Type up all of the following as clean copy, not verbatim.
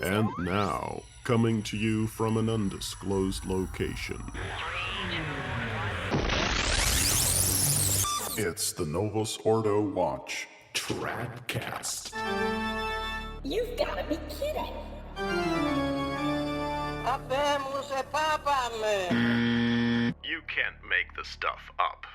And now, coming to you from an undisclosed location, it's the Novus Ordo Watch TRADCAST. You've got to be kidding. You can't make the stuff up.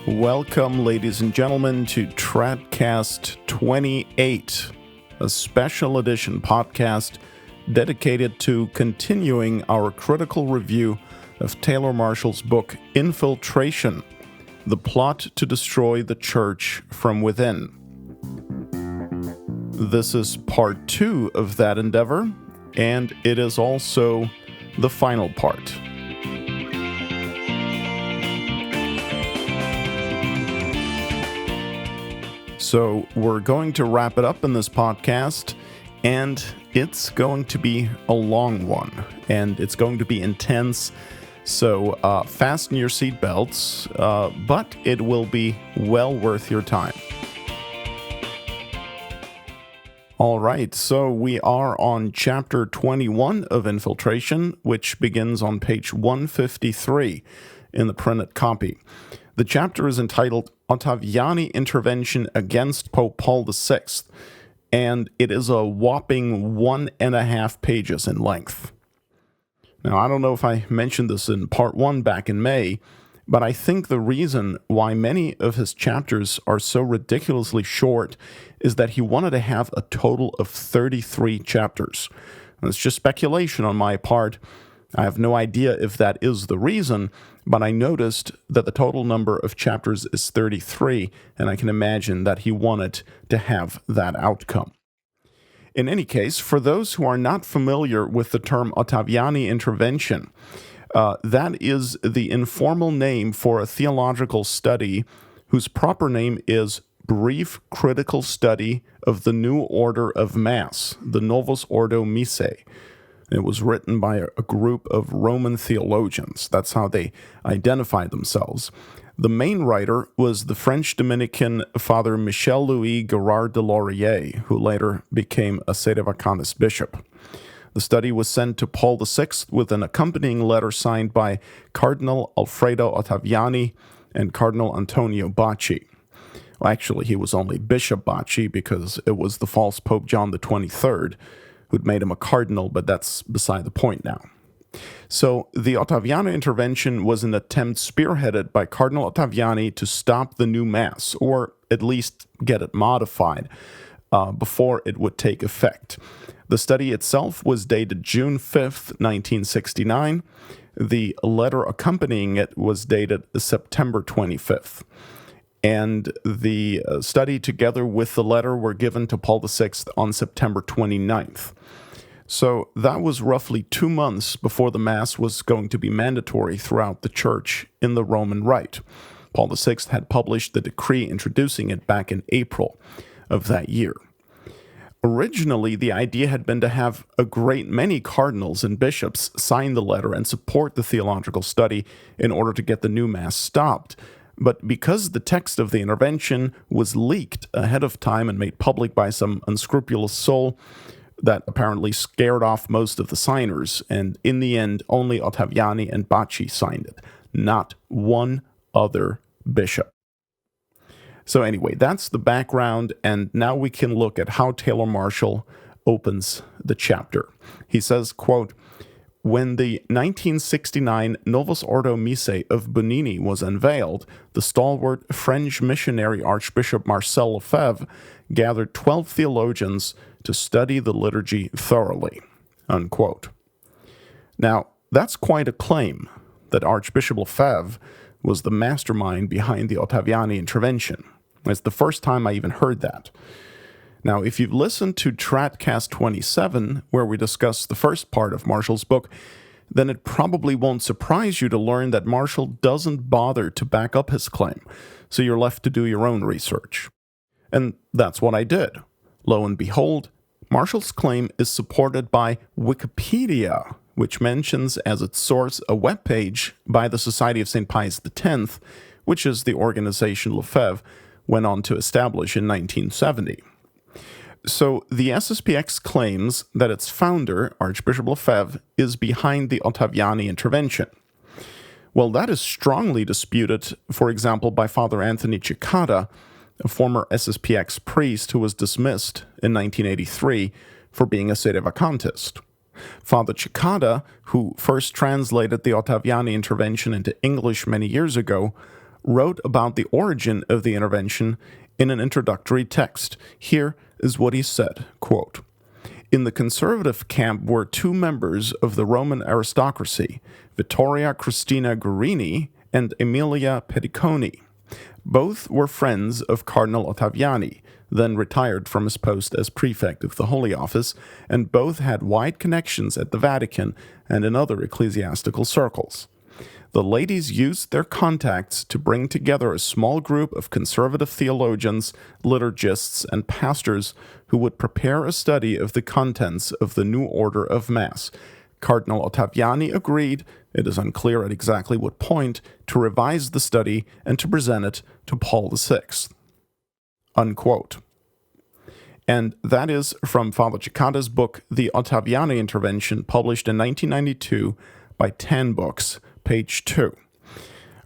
Welcome, ladies and gentlemen, to TRADCAST 28, a special edition podcast dedicated to continuing our critical review of Taylor Marshall's book, Infiltration, the plot to destroy the church from within. This is part 2 of that endeavor, and it is also the final part. So we're going to wrap it up in this podcast, and it's going to be a long one, and it's going to be intense, so fasten your seatbelts, but it will be well worth your time. All right, so we are on chapter 21 of Infiltration, which begins on page 153 in the printed copy. The chapter is entitled Otaviani Intervention against Pope Paul VI, and it is a whopping 1.5 pages in length. Now, I don't know if I mentioned this in part 1 back in May, but I think the reason why many of his chapters are so ridiculously short is that he wanted to have a total of 33 chapters. And it's just speculation on my part. I have no idea if that is the reason, but I noticed that the total number of chapters is 33, and I can imagine that he wanted to have that outcome. In any case, for those who are not familiar with the term Otaviani Intervention, that is the informal name for a theological study whose proper name is Brief Critical Study of the New Order of Mass, the Novus Ordo Mise. It was written by a group of Roman theologians. That's how they identified themselves. The main writer was the French Dominican Father Michel-Louis Gerard de Laurier, who later became a Sedevacanist bishop. The study was sent to Paul VI with an accompanying letter signed by Cardinal Alfredo Ottaviani and Cardinal Antonio Bacci. Well, actually, he was only Bishop Bacci because it was the false Pope John XXIII who'd made him a cardinal, but that's beside the point now. So the Otaviani Intervention was an attempt spearheaded by Cardinal Ottaviani to stop the new Mass, or at least get it modified before it would take effect. The study itself was dated June 5th, 1969. The letter accompanying it was dated September 25th. And the study together with the letter were given to Paul VI on September 29th. So that was roughly 2 months before the Mass was going to be mandatory throughout the Church in the Roman Rite. Paul VI had published the decree introducing it back in April of that year. Originally, the idea had been to have a great many cardinals and bishops sign the letter and support the theological study in order to get the new Mass stopped. But because the text of the intervention was leaked ahead of time and made public by some unscrupulous soul, that apparently scared off most of the signers, and in the end, only Ottaviani and Bacci signed it, not one other bishop. So anyway, that's the background, and now we can look at how Taylor Marshall opens the chapter. He says, quote, "When the 1969 Novus Ordo Mise of Bonini was unveiled, the stalwart French missionary Archbishop Marcel Lefebvre gathered 12 theologians to study the liturgy thoroughly," unquote. Now, that's quite a claim, that Archbishop Lefebvre was the mastermind behind the Otaviani Intervention. It's the first time I even heard that. Now, if you've listened to TRADCAST 27, where we discuss the first part of Marshall's book, then it probably won't surprise you to learn that Marshall doesn't bother to back up his claim, so you're left to do your own research. And that's what I did. Lo and behold, Marshall's claim is supported by Wikipedia, which mentions as its source a webpage by the Society of St. Pius X, which is the organization Lefebvre went on to establish in 1970. So the SSPX claims that its founder, Archbishop Lefebvre, is behind the Otaviani Intervention. Well, that is strongly disputed, for example, by Father Anthony Cicada, a former SSPX priest who was dismissed in 1983 for being a sedevacantist. Father Cicada, who first translated the Otaviani Intervention into English many years ago, wrote about the origin of the intervention in an introductory text. Here is what he said, quote, "In the conservative camp were two members of the Roman aristocracy, Vittoria Cristina Guerini and Emilia Pediconi. Both were friends of Cardinal Ottaviani, then retired from his post as prefect of the Holy Office, and both had wide connections at the Vatican and in other ecclesiastical circles. The ladies used their contacts to bring together a small group of conservative theologians, liturgists, and pastors who would prepare a study of the contents of the new order of Mass. Cardinal Ottaviani agreed, it is unclear at exactly what point, to revise the study and to present it to Paul VI." Unquote. And that is from Father Cicada's book, The Otaviani Intervention, published in 1992 by 10 Books, page 2.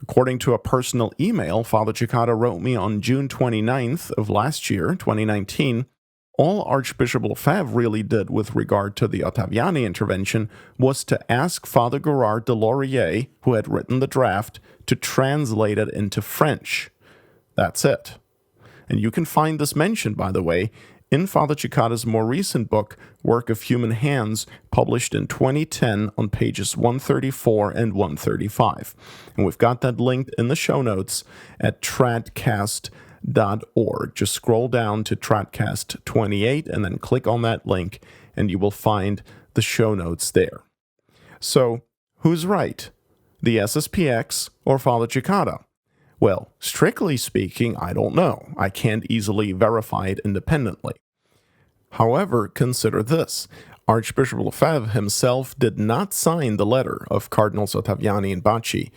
According to a personal email Father Cicada wrote me on June 29th of last year, 2019, all Archbishop Lefebvre really did with regard to the Otaviani Intervention was to ask Father Gerard de Laurier, who had written the draft, to translate it into French. That's it. And you can find this mentioned, by the way, in Father Cicada's more recent book, Work of Human Hands, published in 2010 on pages 134 and 135. And we've got that linked in the show notes at TRADCAST.org. Just scroll down to TRADCAST 28 and then click on that link, and you will find the show notes there. So, who's right? The SSPX or Father Cicada? Well, strictly speaking, I don't know. I can't easily verify it independently. However, consider this. Archbishop Lefebvre himself did not sign the letter of Cardinals Otaviani and Bacci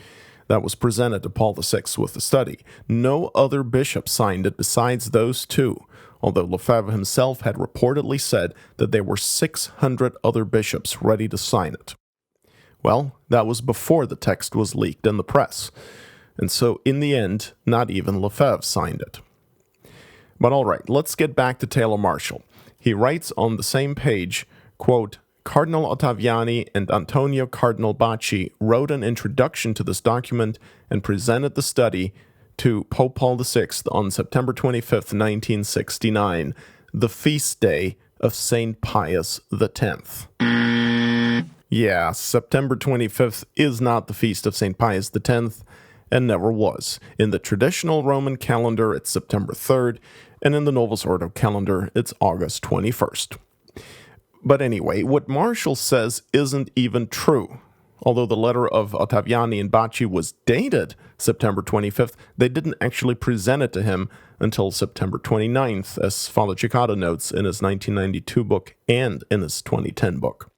that was presented to Paul VI with the study. No other bishop signed it besides those two, although Lefebvre himself had reportedly said that there were 600 other bishops ready to sign it. Well, that was before the text was leaked in the press. And so, in the end, not even Lefebvre signed it. But all right, let's get back to Taylor Marshall. He writes on the same page, quote, "Cardinal Ottaviani and Antonio Cardinal Bacci wrote an introduction to this document and presented the study to Pope Paul VI on September 25th, 1969, the feast day of St. Pius X. Yeah, September 25th is not the feast of St. Pius X, and never was. In the traditional Roman calendar, it's September 3rd, and in the Novus Ordo calendar, it's August 21st. But anyway, what Marshall says isn't even true. Although the letter of Ottaviani and Bacci was dated September 25th, they didn't actually present it to him until September 29th, as Father Cicada notes in his 1992 book and in his 2010 book.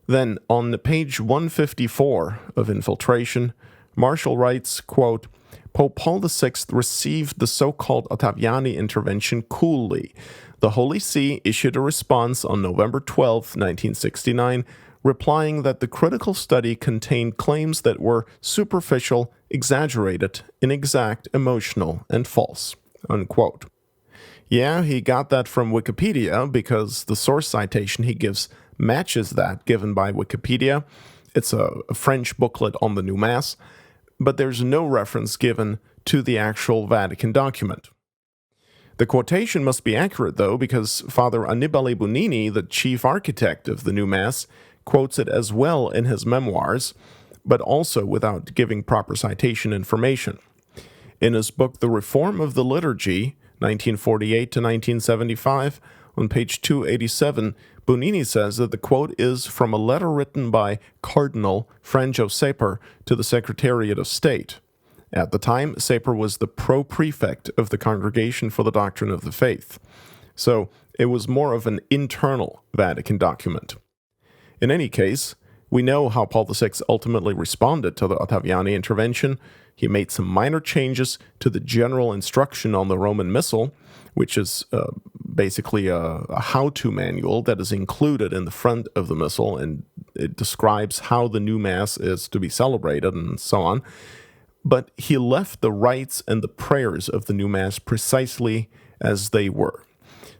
Then, on page 154 of Infiltration, Marshall writes, quote, "Pope Paul VI received the so-called Otaviani Intervention coolly. The Holy See issued a response on November 12, 1969, replying that the critical study contained claims that were superficial, exaggerated, inexact, emotional, and false." Unquote. Yeah, he got that from Wikipedia because the source citation he gives matches that given by Wikipedia. It's a French booklet on the new Mass, but there's no reference given to the actual Vatican document. The quotation must be accurate, though, because Father Annibale Bonini, the chief architect of the new Mass, quotes it as well in his memoirs, but also without giving proper citation information. In his book, The Reform of the Liturgy, 1948 to 1975, on page 287, Bonini says that the quote is from a letter written by Cardinal Franjo Sapir to the Secretariat of State. At the time, Sapir was the pro-prefect of the Congregation for the Doctrine of the Faith. So it was more of an internal Vatican document. In any case, we know how Paul VI ultimately responded to the Otaviani Intervention. He made some minor changes to the general instruction on the Roman Missal, which is basically a how-to manual that is included in the front of the Missal, and it describes how the new Mass is to be celebrated and so on. But he left the rites and the prayers of the new Mass precisely as they were.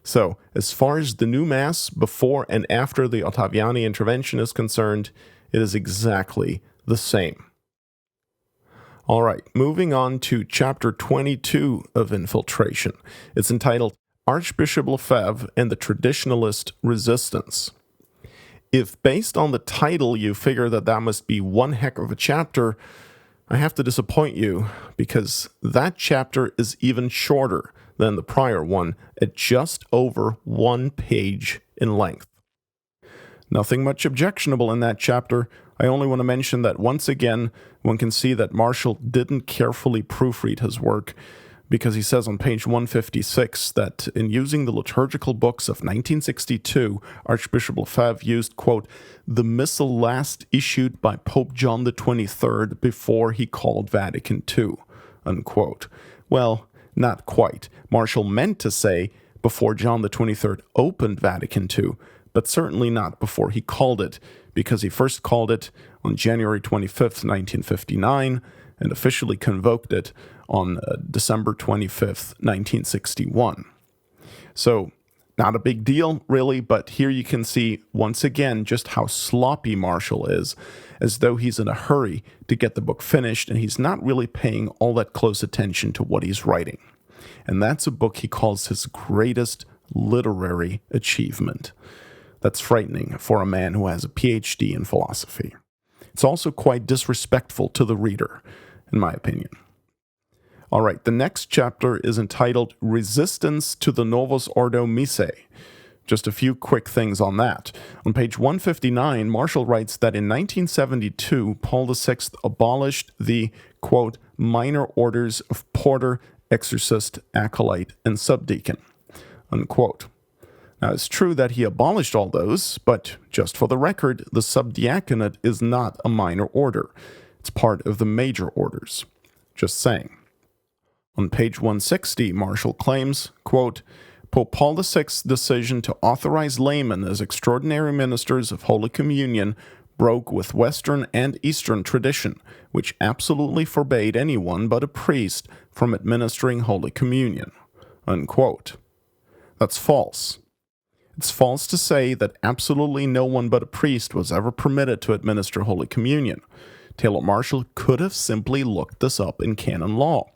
So, as far as the new Mass before and after the Otaviani Intervention is concerned, it is exactly the same. All right, moving on to chapter 22 of Infiltration. It's entitled Archbishop Lefebvre and the Traditionalist Resistance. If based on the title you figure that must be one heck of a chapter, I have to disappoint you, because that chapter is even shorter than the prior one at just over 1 page in length. Nothing much objectionable in that chapter. I only want to mention that once again, one can see that Marshall didn't carefully proofread his work, because he says on page 156 that in using the liturgical books of 1962, Archbishop Lefebvre used, quote, the missal last issued by Pope John the 23rd before he called Vatican II, unquote. Well, not quite. Marshall meant to say before John the 23rd opened Vatican II, but certainly not before he called it, because he first called it on January 25th, 1959, and officially convoked it on December 25th, 1961. So, not a big deal, really, but here you can see, once again, just how sloppy Marshall is, as though he's in a hurry to get the book finished, and he's not really paying all that close attention to what he's writing. And that's a book he calls his greatest literary achievement. That's frightening for a man who has a PhD in philosophy. It's also quite disrespectful to the reader, in my opinion. All right, the next chapter is entitled Resistance to the Novus Ordo Mise. Just a few quick things on that. On page 159, Marshall writes that in 1972, Paul VI abolished the, quote, minor orders of porter, exorcist, acolyte, and subdeacon, unquote. Now, it's true that he abolished all those, but just for the record, the subdiaconate is not a minor order. It's part of the major orders. Just saying. On page 160, Marshall claims, quote, Pope Paul VI's decision to authorize laymen as extraordinary ministers of Holy Communion broke with Western and Eastern tradition, which absolutely forbade anyone but a priest from administering Holy Communion, unquote. That's false. It's false to say that absolutely no one but a priest was ever permitted to administer Holy Communion. Taylor Marshall could have simply looked this up in canon law.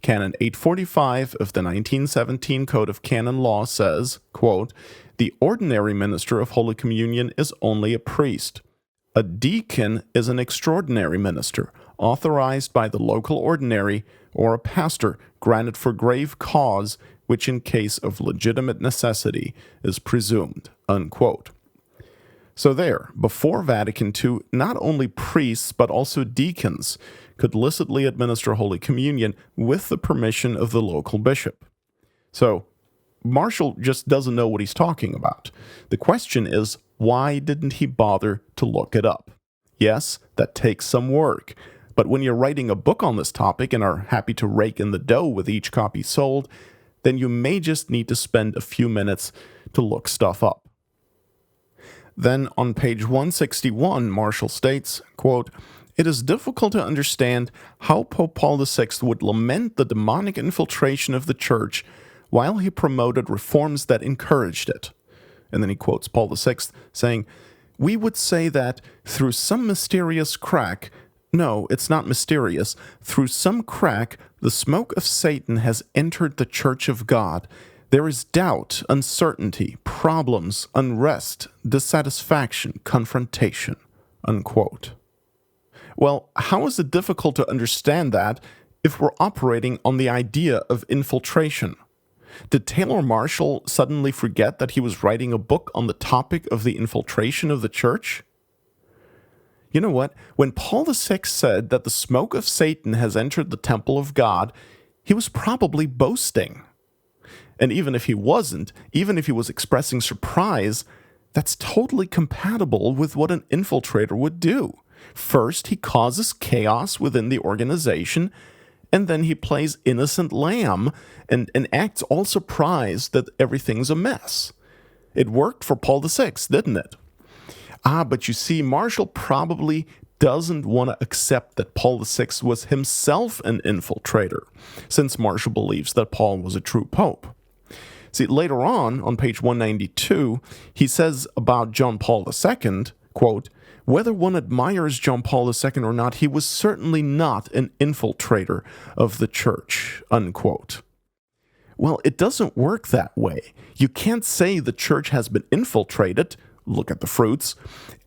Canon 845 of the 1917 Code of Canon Law says, quote, the ordinary minister of Holy Communion is only a priest. A deacon is an extraordinary minister, authorized by the local ordinary, or a pastor granted for grave cause, which in case of legitimate necessity is presumed, unquote. So there, before Vatican II, not only priests but also deacons could licitly administer Holy Communion with the permission of the local bishop. So, Marshall just doesn't know what he's talking about. The question is, why didn't he bother to look it up? Yes, that takes some work, but when you're writing a book on this topic and are happy to rake in the dough with each copy sold, then you may just need to spend a few minutes to look stuff up. Then on page 161, Marshall states, quote, it is difficult to understand how Pope Paul VI would lament the demonic infiltration of the Church while he promoted reforms that encouraged it. And then he quotes Paul VI saying, we would say that through some mysterious crack, no, it's not mysterious, through some crack, the smoke of Satan has entered the Church of God. There is doubt, uncertainty, problems, unrest, dissatisfaction, confrontation, unquote. Well, how is it difficult to understand that if we're operating on the idea of infiltration? Did Taylor Marshall suddenly forget that he was writing a book on the topic of the infiltration of the church? You know what? When Paul VI said that the smoke of Satan has entered the temple of God, he was probably boasting. And even if he wasn't, even if he was expressing surprise, that's totally compatible with what an infiltrator would do. First, he causes chaos within the organization, and then he plays innocent lamb and acts all surprised that everything's a mess. It worked for Paul VI, didn't it? But you see, Marshall probably doesn't want to accept that Paul VI was himself an infiltrator, since Marshall believes that Paul was a true pope. See, later on page 192, he says about John Paul II, quote, "Whether one admires John Paul II or not, he was certainly not an infiltrator of the church," unquote. Well, it doesn't work that way. You can't say the church has been infiltrated, look at the fruits,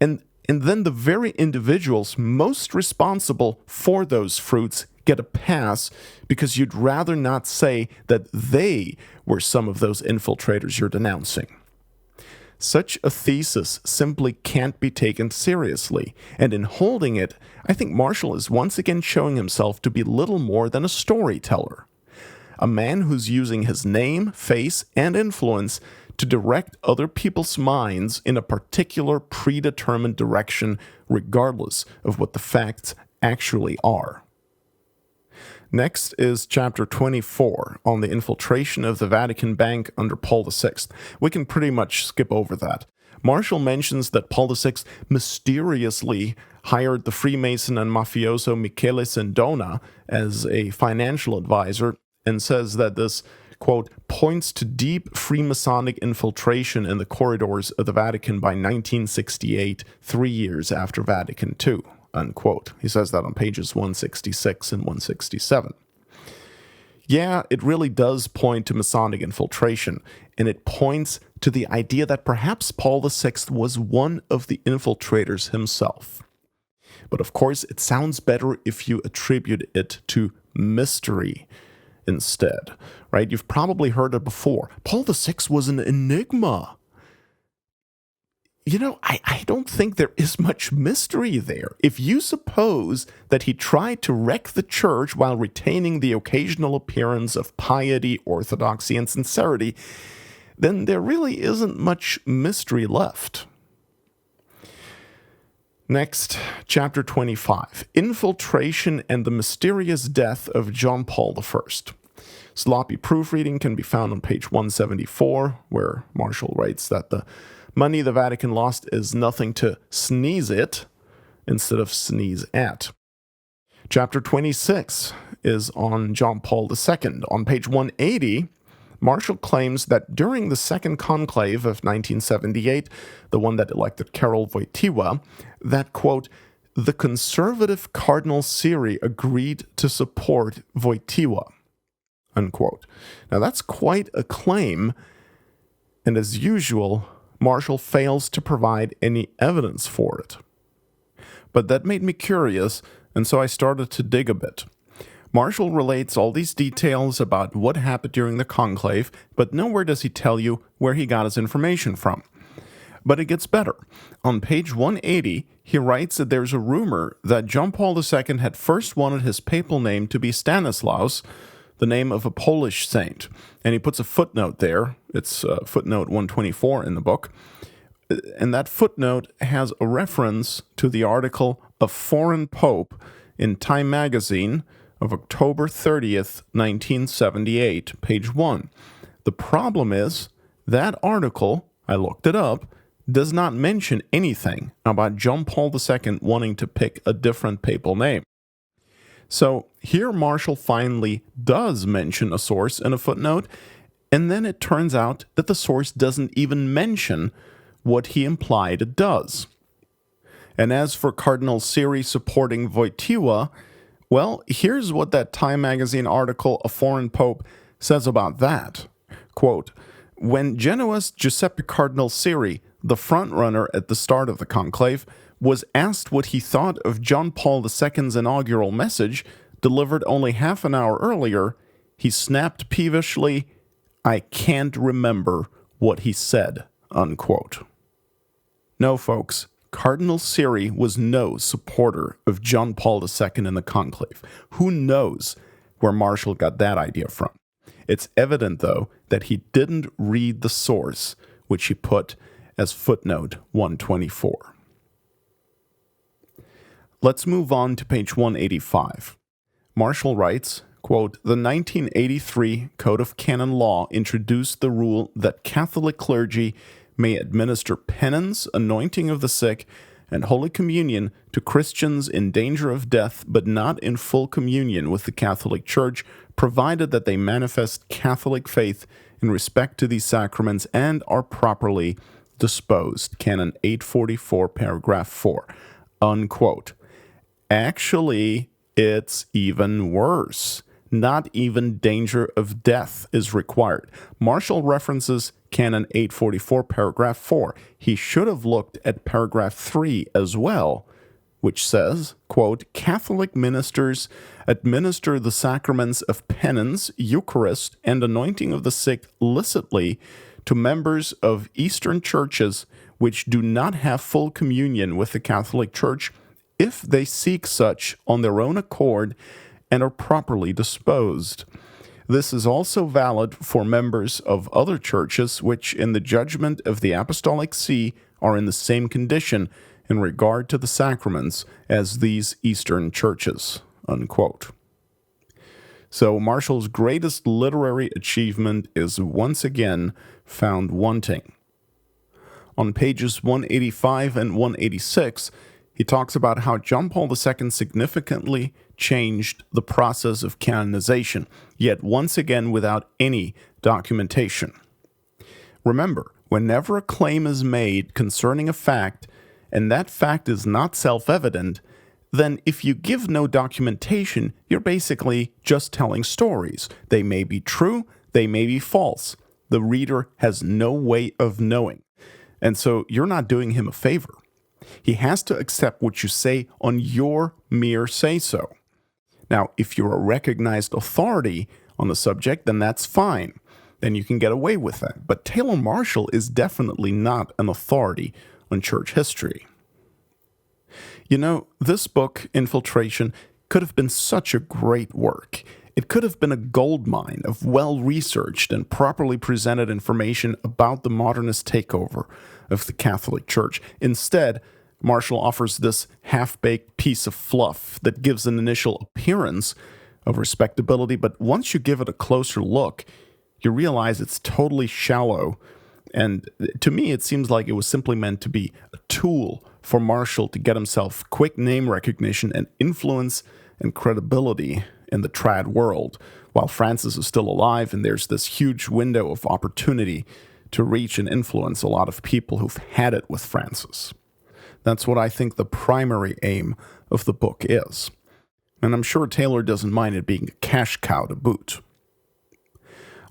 and then the very individuals most responsible for those fruits get a pass because you'd rather not say that they were some of those infiltrators you're denouncing. Such a thesis simply can't be taken seriously, and in holding it, I think Marshall is once again showing himself to be little more than a storyteller. A man who's using his name, face, and influence to direct other people's minds in a particular predetermined direction, regardless of what the facts actually are. Next is chapter 24 on the infiltration of the Vatican Bank under Paul VI. We can pretty much skip over that. Marshall mentions that Paul VI mysteriously hired the Freemason and mafioso Michele Sindona as a financial advisor and says that this, quote, points to deep Freemasonic infiltration in the corridors of the Vatican by 1968, 3 years after Vatican II, unquote. He says that on pages 166 and 167. Yeah, it really does point to Masonic infiltration, and it points to the idea that perhaps Paul VI was one of the infiltrators himself. But of course, it sounds better if you attribute it to mystery instead, right? You've probably heard it before. Paul VI was an enigma. You know, I don't think there is much mystery there. If you suppose that he tried to wreck the church while retaining the occasional appearance of piety, orthodoxy, and sincerity, then there really isn't much mystery left. Next, chapter 25, Infiltration and the Mysterious Death of John Paul I. Sloppy proofreading can be found on page 174, where Marshall writes that the money the Vatican lost is nothing to sneeze at instead of sneeze at. Chapter 26 is on John Paul II. On page 180, Marshall claims that during the Second Conclave of 1978, the one that elected Karol Wojtyła, that, quote, the conservative Cardinal Siri agreed to support Wojtyła, unquote. Now that's quite a claim, and as usual, Marshall fails to provide any evidence for it. But that made me curious, and so I started to dig a bit. Marshall relates all these details about what happened during the conclave, but nowhere does he tell you where he got his information from. But it gets better. On page 180, he writes that there's a rumor that John Paul II had first wanted his papal name to be Stanislaus, the name of a Polish saint. And he puts a footnote there. It's footnote 124 in the book. And that footnote has a reference to the article A Foreign Pope in Time magazine of October 30th, 1978, page 1. The problem is, that article, I looked it up, does not mention anything about John Paul II wanting to pick a different papal name. So here Marshall finally does mention a source in a footnote, and then it turns out that the source doesn't even mention what he implied it does. And as for Cardinal Siri supporting Wojtyła, well, here's what that Time magazine article, A Foreign Pope, says about that. Quote, when Genoa's Giuseppe Cardinal Siri, the frontrunner at the start of the conclave, was asked what he thought of John Paul II's inaugural message, delivered only half an hour earlier, he snapped peevishly, I can't remember what he said, unquote. No, folks, Cardinal Siri was no supporter of John Paul II in the conclave. Who knows where Marshall got that idea from? It's evident, though, that he didn't read the source, which he put as footnote 124. Let's move on to page 185. Marshall writes, quote, "The 1983 Code of Canon Law introduced the rule that Catholic clergy may administer penance, anointing of the sick, and Holy Communion to Christians in danger of death, but not in full communion with the Catholic Church, provided that they manifest Catholic faith in respect to these sacraments and are properly disposed." Canon 844, paragraph 4, unquote. Actually, it's even worse. Not even danger of death is required. Marshall references Canon 844, paragraph 4. He should have looked at paragraph 3 as well, which says, quote, "Catholic ministers administer the sacraments of penance, Eucharist, and anointing of the sick licitly to members of Eastern churches which do not have full communion with the Catholic Church, if they seek such on their own accord and are properly disposed. This is also valid for members of other churches which, in the judgment of the Apostolic See, are in the same condition in regard to the sacraments as these Eastern churches," unquote. So Marshall's greatest literary achievement is once again found wanting. On pages 185 and 186, he talks about how John Paul II significantly changed the process of canonization, yet once again without any documentation. Remember, whenever a claim is made concerning a fact, and that fact is not self-evident, then if you give no documentation, you're basically just telling stories. They may be true, they may be false. The reader has no way of knowing. And so you're not doing him a favor. He has to accept what you say on your mere say-so. Now, if you're a recognized authority on the subject, then that's fine. Then you can get away with that. But Taylor Marshall is definitely not an authority on church history. You know, this book, Infiltration, could have been such a great work. It could have been a goldmine of well-researched and properly presented information about the modernist takeover of the Catholic Church. Instead, Marshall offers this half-baked piece of fluff that gives an initial appearance of respectability, but once you give it a closer look, you realize it's totally shallow. And to me, it seems like it was simply meant to be a tool for Marshall to get himself quick name recognition and influence and credibility in the trad world, while Francis is still alive and there's this huge window of opportunity to reach and influence a lot of people who've had it with Francis. That's what I think the primary aim of the book is. And I'm sure Taylor doesn't mind it being a cash cow to boot.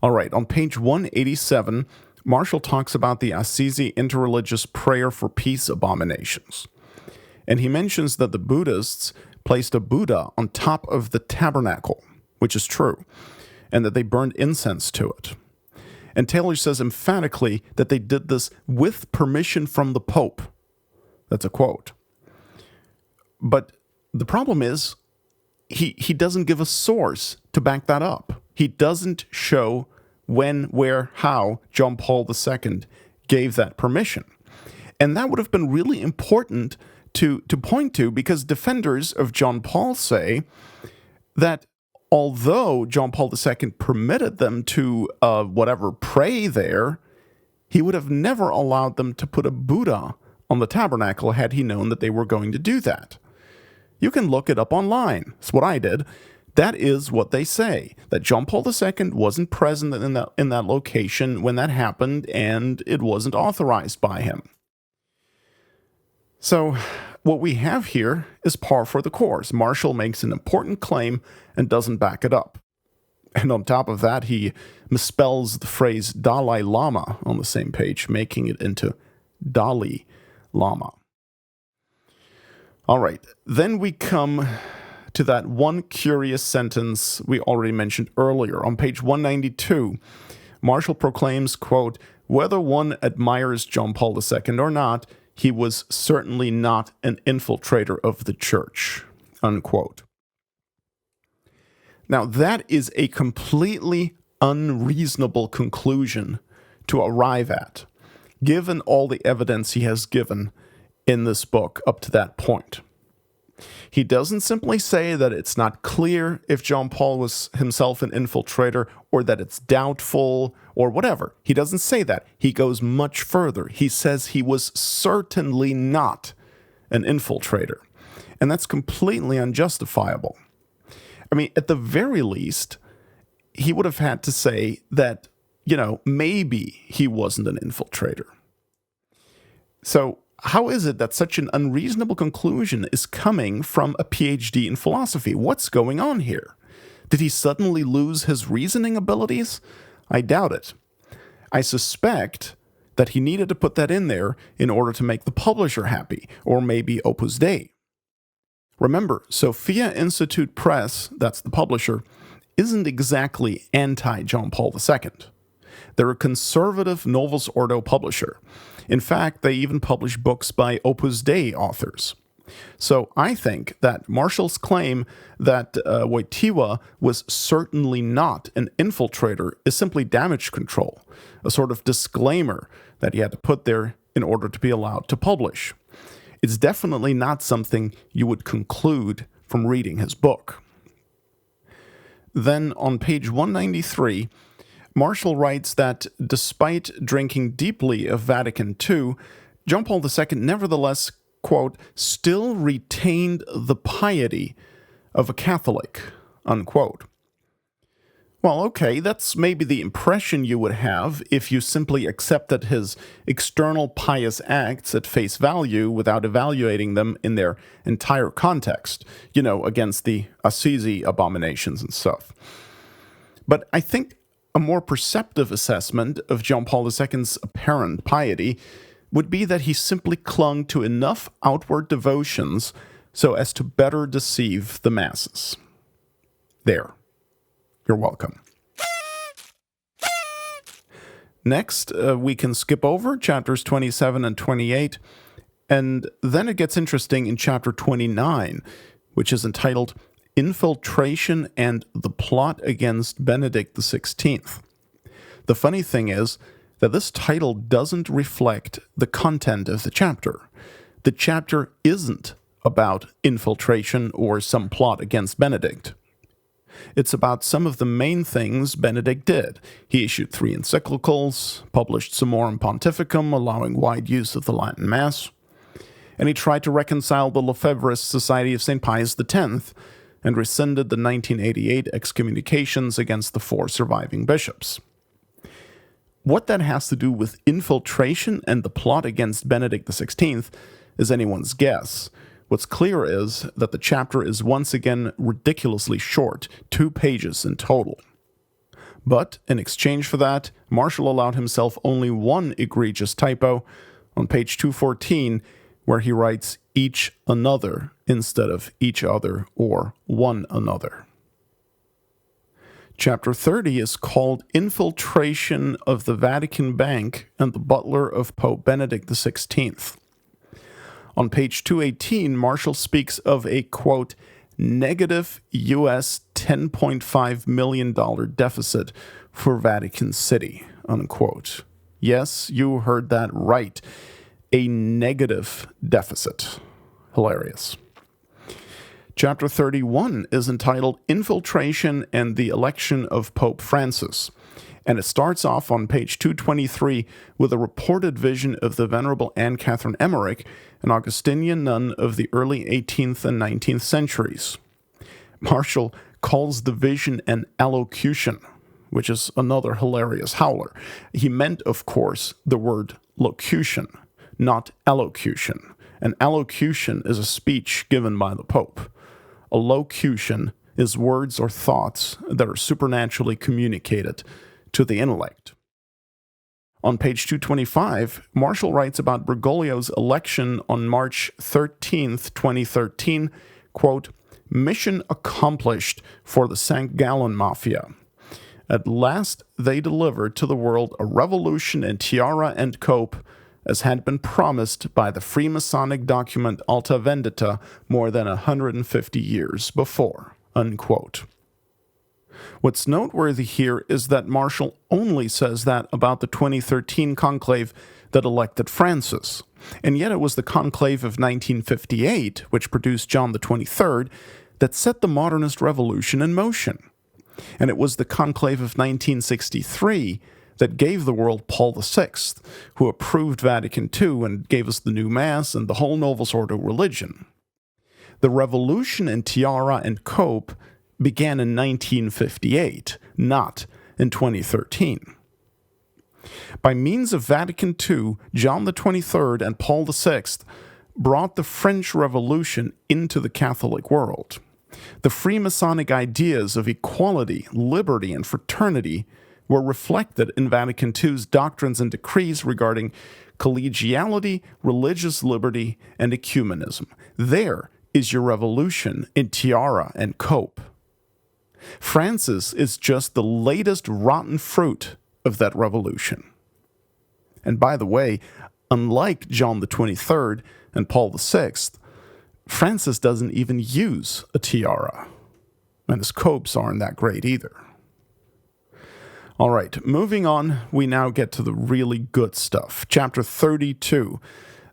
All right, on page 187, Marshall talks about the Assisi interreligious prayer for peace abominations. And he mentions that the Buddhists placed a Buddha on top of the tabernacle, which is true, and that they burned incense to it. And Taylor says emphatically that they did this with permission from the Pope. That's a quote. But the problem is, he doesn't give a source to back that up. He doesn't show when, where, how John Paul II gave that permission. And that would have been really important to point to, because defenders of John Paul say that although John Paul II permitted them to pray there, he would have never allowed them to put a Buddha on the tabernacle had he known that they were going to do that. You can look it up online. That's what I did. That is what they say, that John Paul II wasn't present in that location when that happened, and it wasn't authorized by him. So what we have here is par for the course. Marshall makes an important claim and doesn't back it up. And on top of that, he misspells the phrase Dalai Lama on the same page, making it into Dalai Lama. All right, then we come to that one curious sentence we already mentioned earlier. On page 192, Marshall proclaims, quote, "Whether one admires John Paul II or not, he was certainly not an infiltrator of the church," unquote. Now, that is a completely unreasonable conclusion to arrive at, given all the evidence he has given in this book up to that point. He doesn't simply say that it's not clear if John Paul was himself an infiltrator or that it's doubtful or whatever. He doesn't say that. He goes much further. He says he was certainly not an infiltrator. And that's completely unjustifiable. I mean, at the very least, he would have had to say that, maybe he wasn't an infiltrator. So, how is it that such an unreasonable conclusion is coming from a PhD in philosophy? What's going on here? Did he suddenly lose his reasoning abilities? I doubt it. I suspect that he needed to put that in there in order to make the publisher happy, or maybe Opus Dei. Remember, Sophia Institute Press, that's the publisher, isn't exactly anti-John Paul II. They're a conservative Novus Ordo publisher. In fact, they even publish books by Opus Dei authors. So I think that Marshall's claim that Wojtyła was certainly not an infiltrator is simply damage control, a sort of disclaimer that he had to put there in order to be allowed to publish. It's definitely not something you would conclude from reading his book. Then on page 193, Marshall writes that despite drinking deeply of Vatican II, John Paul II nevertheless, quote, still retained the piety of a Catholic, unquote. Well, okay, that's maybe the impression you would have if you simply accepted his external pious acts at face value without evaluating them in their entire context, against the Assisi abominations and stuff. But I think a more perceptive assessment of John Paul II's apparent piety would be that he simply clung to enough outward devotions so as to better deceive the masses. There. You're welcome. Next, we can skip over chapters 27 and 28, and then it gets interesting in chapter 29, which is entitled Infiltration and the Plot Against Benedict XVI. The funny thing is that this title doesn't reflect the content of the chapter. The chapter isn't about infiltration or some plot against Benedict. It's about some of the main things Benedict did. He issued 3 encyclicals, published Summorum Pontificum, allowing wide use of the Latin Mass, and he tried to reconcile the Lefebvrist Society of St. Pius X and rescinded the 1988 excommunications against the 4 surviving bishops. What that has to do with infiltration and the plot against Benedict XVI is anyone's guess. What's clear is that the chapter is once again ridiculously short, 2 pages in total. But in exchange for that, Marshall allowed himself only one egregious typo on page 214, where he writes each another instead of each other or one another. Chapter 30 is called Infiltration of the Vatican Bank and the Butler of Pope Benedict XVI. On page 218, Marshall speaks of a, quote, negative US $10.5 million deficit for Vatican City, unquote. Yes, you heard that right. A negative deficit. Hilarious. Chapter 31 is entitled Infiltration and the Election of Pope Francis, and it starts off on page 223 with a reported vision of the Venerable Anne Catherine Emmerich, an Augustinian nun of the early 18th and 19th centuries. Marshall calls the vision an allocution, which is another hilarious howler. He meant, of course, the word locution, not allocution. An allocution is a speech given by the Pope. A locution is words or thoughts that are supernaturally communicated to the intellect. On page 225, Marshall writes about Bergoglio's election on March 13th, 2013, quote, mission accomplished for the St. Gallen Mafia. At last they delivered to the world a revolution in tiara and cope, as had been promised by the Freemasonic document Alta Vendita more than 150 years before." Unquote. What's noteworthy here is that Marshall only says that about the 2013 conclave that elected Francis, and yet it was the conclave of 1958, which produced John the 23rd, that set the modernist revolution in motion. And it was the conclave of 1963 that gave the world Paul VI, who approved Vatican II and gave us the new Mass and the whole Novus Ordo religion. The revolution in tiara and cope began in 1958, not in 2013. By means of Vatican II, John the 23rd and Paul VI brought the French Revolution into the Catholic world. The Freemasonic ideas of equality, liberty, and fraternity were reflected in Vatican II's doctrines and decrees regarding collegiality, religious liberty, and ecumenism. There is your revolution in tiara and cope. Francis is just the latest rotten fruit of that revolution. And by the way, unlike John the 23rd and Paul VI, Francis doesn't even use a tiara, and his copes aren't that great either. All right, moving on, we now get to the really good stuff. Chapter 32,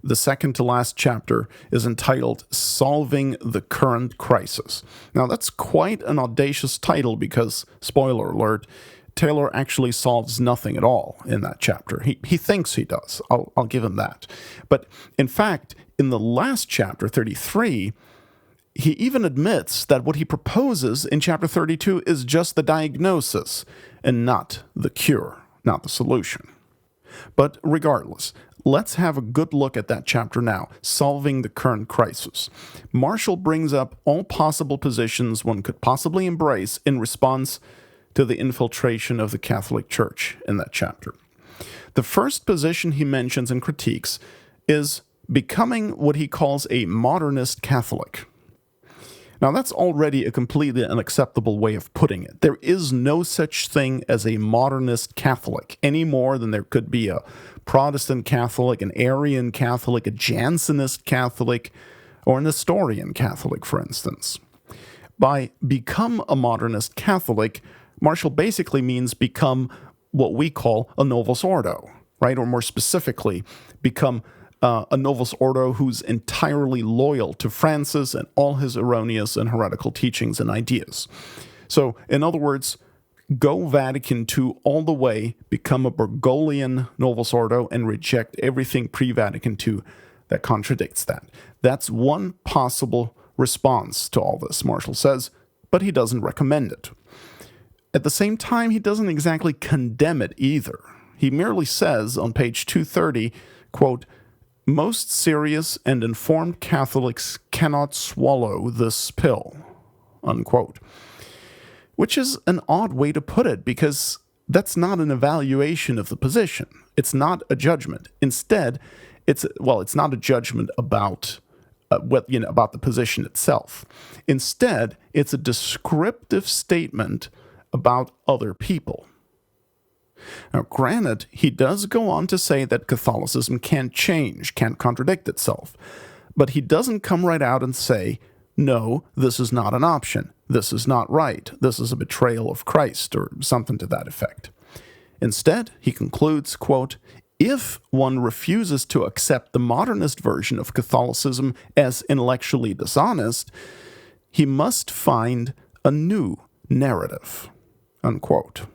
the second to last chapter, is entitled Solving the Current Crisis. Now, that's quite an audacious title because, spoiler alert, Taylor actually solves nothing at all in that chapter. He thinks he does. I'll give him that. But in fact, in the last chapter, 33, he even admits that what he proposes in chapter 32 is just the diagnosis and not the cure, not the solution. But regardless, let's have a good look at that chapter now, Solving the Current Crisis. Marshall brings up all possible positions one could possibly embrace in response to the infiltration of the Catholic Church in that chapter. The first position he mentions and critiques is becoming what he calls a modernist Catholic. Now, that's already a completely unacceptable way of putting it. There is no such thing as a modernist Catholic, any more than there could be a Protestant Catholic, an Arian Catholic, a Jansenist Catholic, or an Nestorian Catholic, for instance. By become a modernist Catholic, Marshall basically means become what we call a Novus Ordo, right? Or more specifically, become a Novus Ordo who's entirely loyal to Francis and all his erroneous and heretical teachings and ideas. So, in other words, go Vatican II all the way, become a Bergoglian Novus Ordo, and reject everything pre-Vatican II that contradicts that. That's one possible response to all this, Marshall says, but he doesn't recommend it. At the same time, he doesn't exactly condemn it either. He merely says on page 230, quote, "Most serious and informed Catholics cannot swallow this pill," unquote. Which is an odd way to put it, because that's not an evaluation of the position. It's not a judgment. Instead, it's not a judgment about about the position itself. Instead, it's a descriptive statement about other people. Now, granted, he does go on to say that Catholicism can't change, can't contradict itself, but he doesn't come right out and say, no, this is not an option, this is not right, this is a betrayal of Christ, or something to that effect. Instead, he concludes, quote, "If one refuses to accept the modernist version of Catholicism as intellectually dishonest, he must find a new narrative," unquote.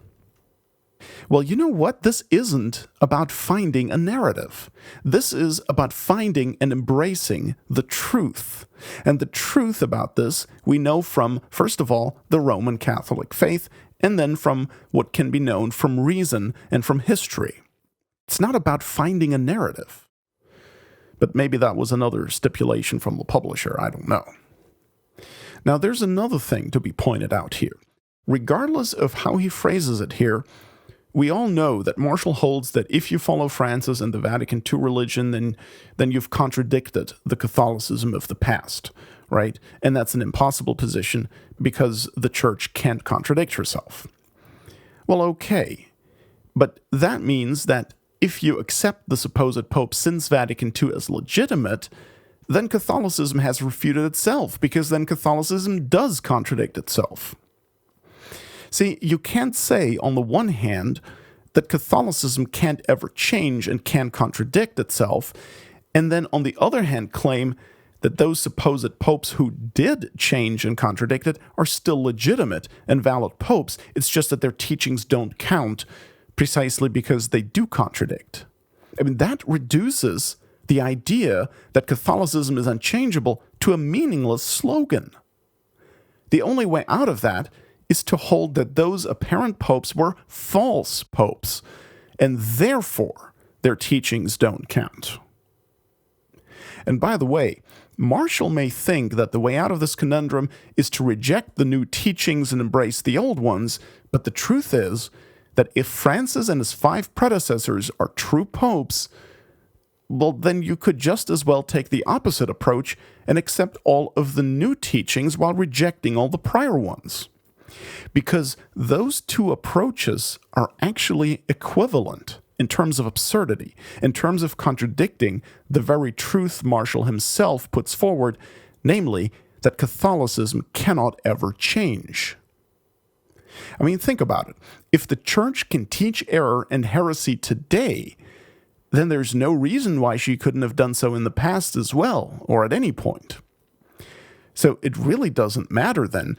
Well, you know what? This isn't about finding a narrative. This is about finding and embracing the truth. And the truth about this we know from, first of all, the Roman Catholic faith, and then from what can be known from reason and from history. It's not about finding a narrative. But maybe that was another stipulation from the publisher, I don't know. Now, there's another thing to be pointed out here. Regardless of how he phrases it here, we all know that Marshall holds that if you follow Francis and the Vatican II religion, then you've contradicted the Catholicism of the past, right? And that's an impossible position because the Church can't contradict herself. Well, okay, but that means that if you accept the supposed Pope since Vatican II as legitimate, then Catholicism has refuted itself, because then Catholicism does contradict itself. See, you can't say, on the one hand, that Catholicism can't ever change and can contradict itself, and then on the other hand claim that those supposed popes who did change and contradict it are still legitimate and valid popes. It's just that their teachings don't count precisely because they do contradict. I mean, that reduces the idea that Catholicism is unchangeable to a meaningless slogan. The only way out of that is to hold that those apparent popes were false popes, and therefore their teachings don't count. And by the way, Marshall may think that the way out of this conundrum is to reject the new teachings and embrace the old ones, but the truth is that if Francis and his 5 predecessors are true popes, well, then you could just as well take the opposite approach and accept all of the new teachings while rejecting all the prior ones. Because those two approaches are actually equivalent in terms of absurdity, in terms of contradicting the very truth Marshall himself puts forward, namely that Catholicism cannot ever change. I mean, think about it. If the Church can teach error and heresy today, then there's no reason why she couldn't have done so in the past as well, or at any point. So it really doesn't matter then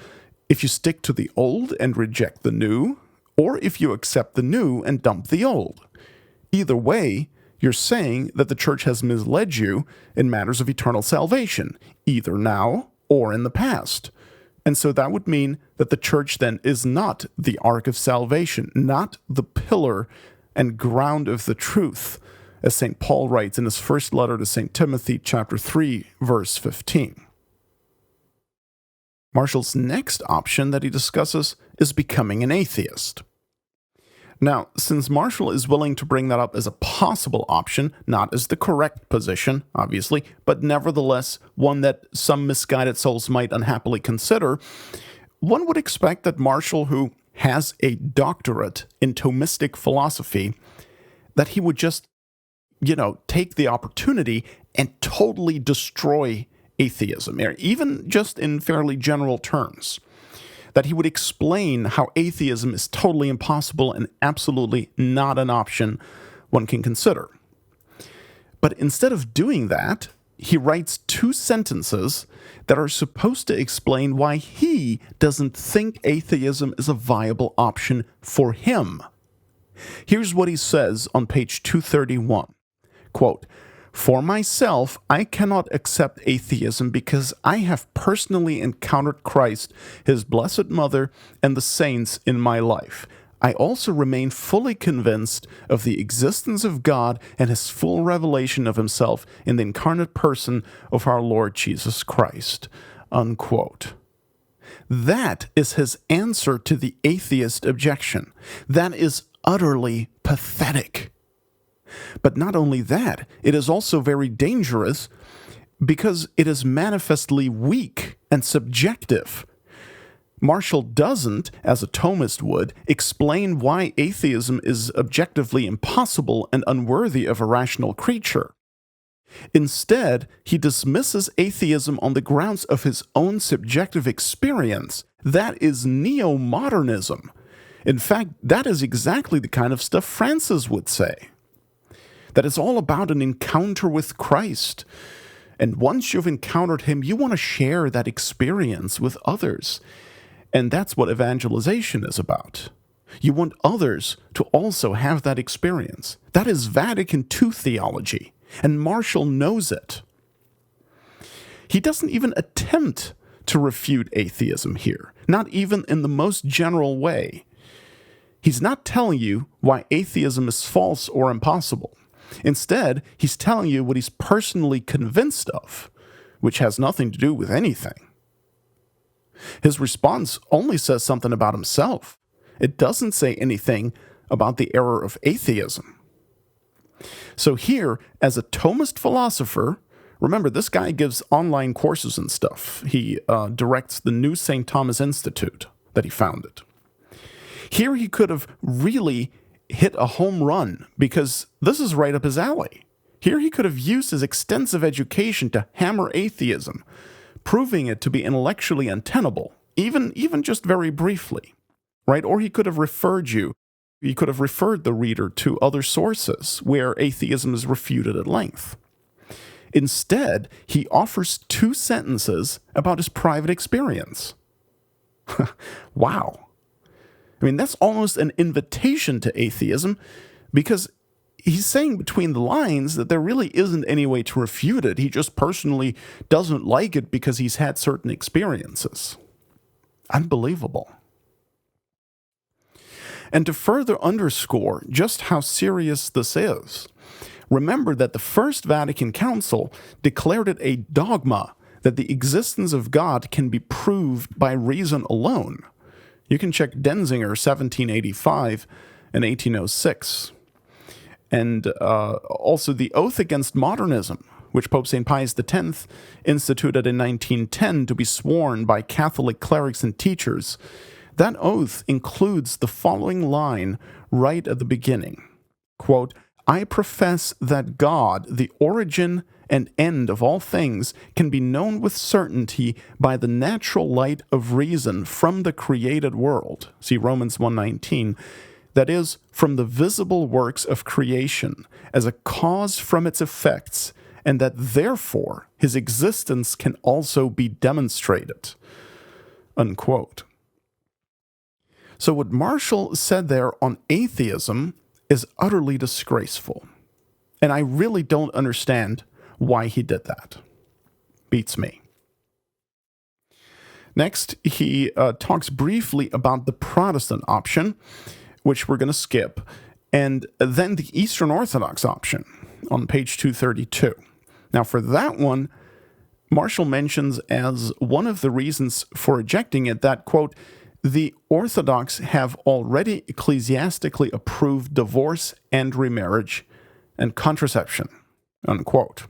if you stick to the old and reject the new, or if you accept the new and dump the old. Either way, you're saying that the Church has misled you in matters of eternal salvation, either now or in the past. And so that would mean that the Church then is not the ark of salvation, not the pillar and ground of the truth, as St. Paul writes in his first letter to St. Timothy, chapter 3, verse 15. Marshall's next option that he discusses is becoming an atheist. Now, since Marshall is willing to bring that up as a possible option, not as the correct position, obviously, but nevertheless one that some misguided souls might unhappily consider, one would expect that Marshall, who has a doctorate in Thomistic philosophy, that he would just, take the opportunity and totally destroy atheism, or even just in fairly general terms. That he would explain how atheism is totally impossible and absolutely not an option one can consider. But instead of doing that, he writes 2 sentences that are supposed to explain why he doesn't think atheism is a viable option for him. Here's what he says on page 231. Quote, "For myself, I cannot accept atheism because I have personally encountered Christ, his blessed mother, and the saints in my life. I also remain fully convinced of the existence of God and his full revelation of himself in the incarnate person of our Lord Jesus Christ." Unquote. That is his answer to the atheist objection. That is utterly pathetic. But not only that, it is also very dangerous because it is manifestly weak and subjective. Marshall doesn't, as a Thomist would, explain why atheism is objectively impossible and unworthy of a rational creature. Instead, he dismisses atheism on the grounds of his own subjective experience. That is neo-modernism. In fact, that is exactly the kind of stuff Francis would say. That it's all about an encounter with Christ. And once you've encountered him, you want to share that experience with others. And that's what evangelization is about. You want others to also have that experience. That is Vatican II theology, and Marshall knows it. He doesn't even attempt to refute atheism here, not even in the most general way. He's not telling you why atheism is false or impossible. Instead, he's telling you what he's personally convinced of, which has nothing to do with anything. His response only says something about himself. It doesn't say anything about the error of atheism. So here, as a Thomist philosopher, remember, this guy gives online courses and stuff. He directs the new St. Thomas Institute that he founded. Here he could have really hit a home run, because this is right up his alley. Here he could have used his extensive education to hammer atheism, proving it to be intellectually untenable, even just very briefly, right? Or he could have referred the reader to other sources where atheism is refuted at length. Instead, he offers 2 sentences about his private experience. Wow. I mean, that's almost an invitation to atheism, because he's saying between the lines that there really isn't any way to refute it. He just personally doesn't like it because he's had certain experiences. Unbelievable. And to further underscore just how serious this is, remember that the First Vatican Council declared it a dogma that the existence of God can be proved by reason alone. You can check Denzinger, 1785 and 1806. And also the Oath Against Modernism, which Pope St. Pius X instituted in 1910 to be sworn by Catholic clerics and teachers. That oath includes the following line right at the beginning. Quote, "I profess that God, the origin and end of all things, can be known with certainty by the natural light of reason from the created world." See Romans 1:19. That is, from the visible works of creation, as a cause from its effects, and that therefore his existence can also be demonstrated. Unquote. So what Marshall said there on atheism is utterly disgraceful. And I really don't understand why he did that. Beats me. Next, he talks briefly about the Protestant option, which we're going to skip, and then the Eastern Orthodox option on page 232. Now, for that one, Marshall mentions as one of the reasons for rejecting it that, quote, "the Orthodox have already ecclesiastically approved divorce and remarriage and contraception," unquote.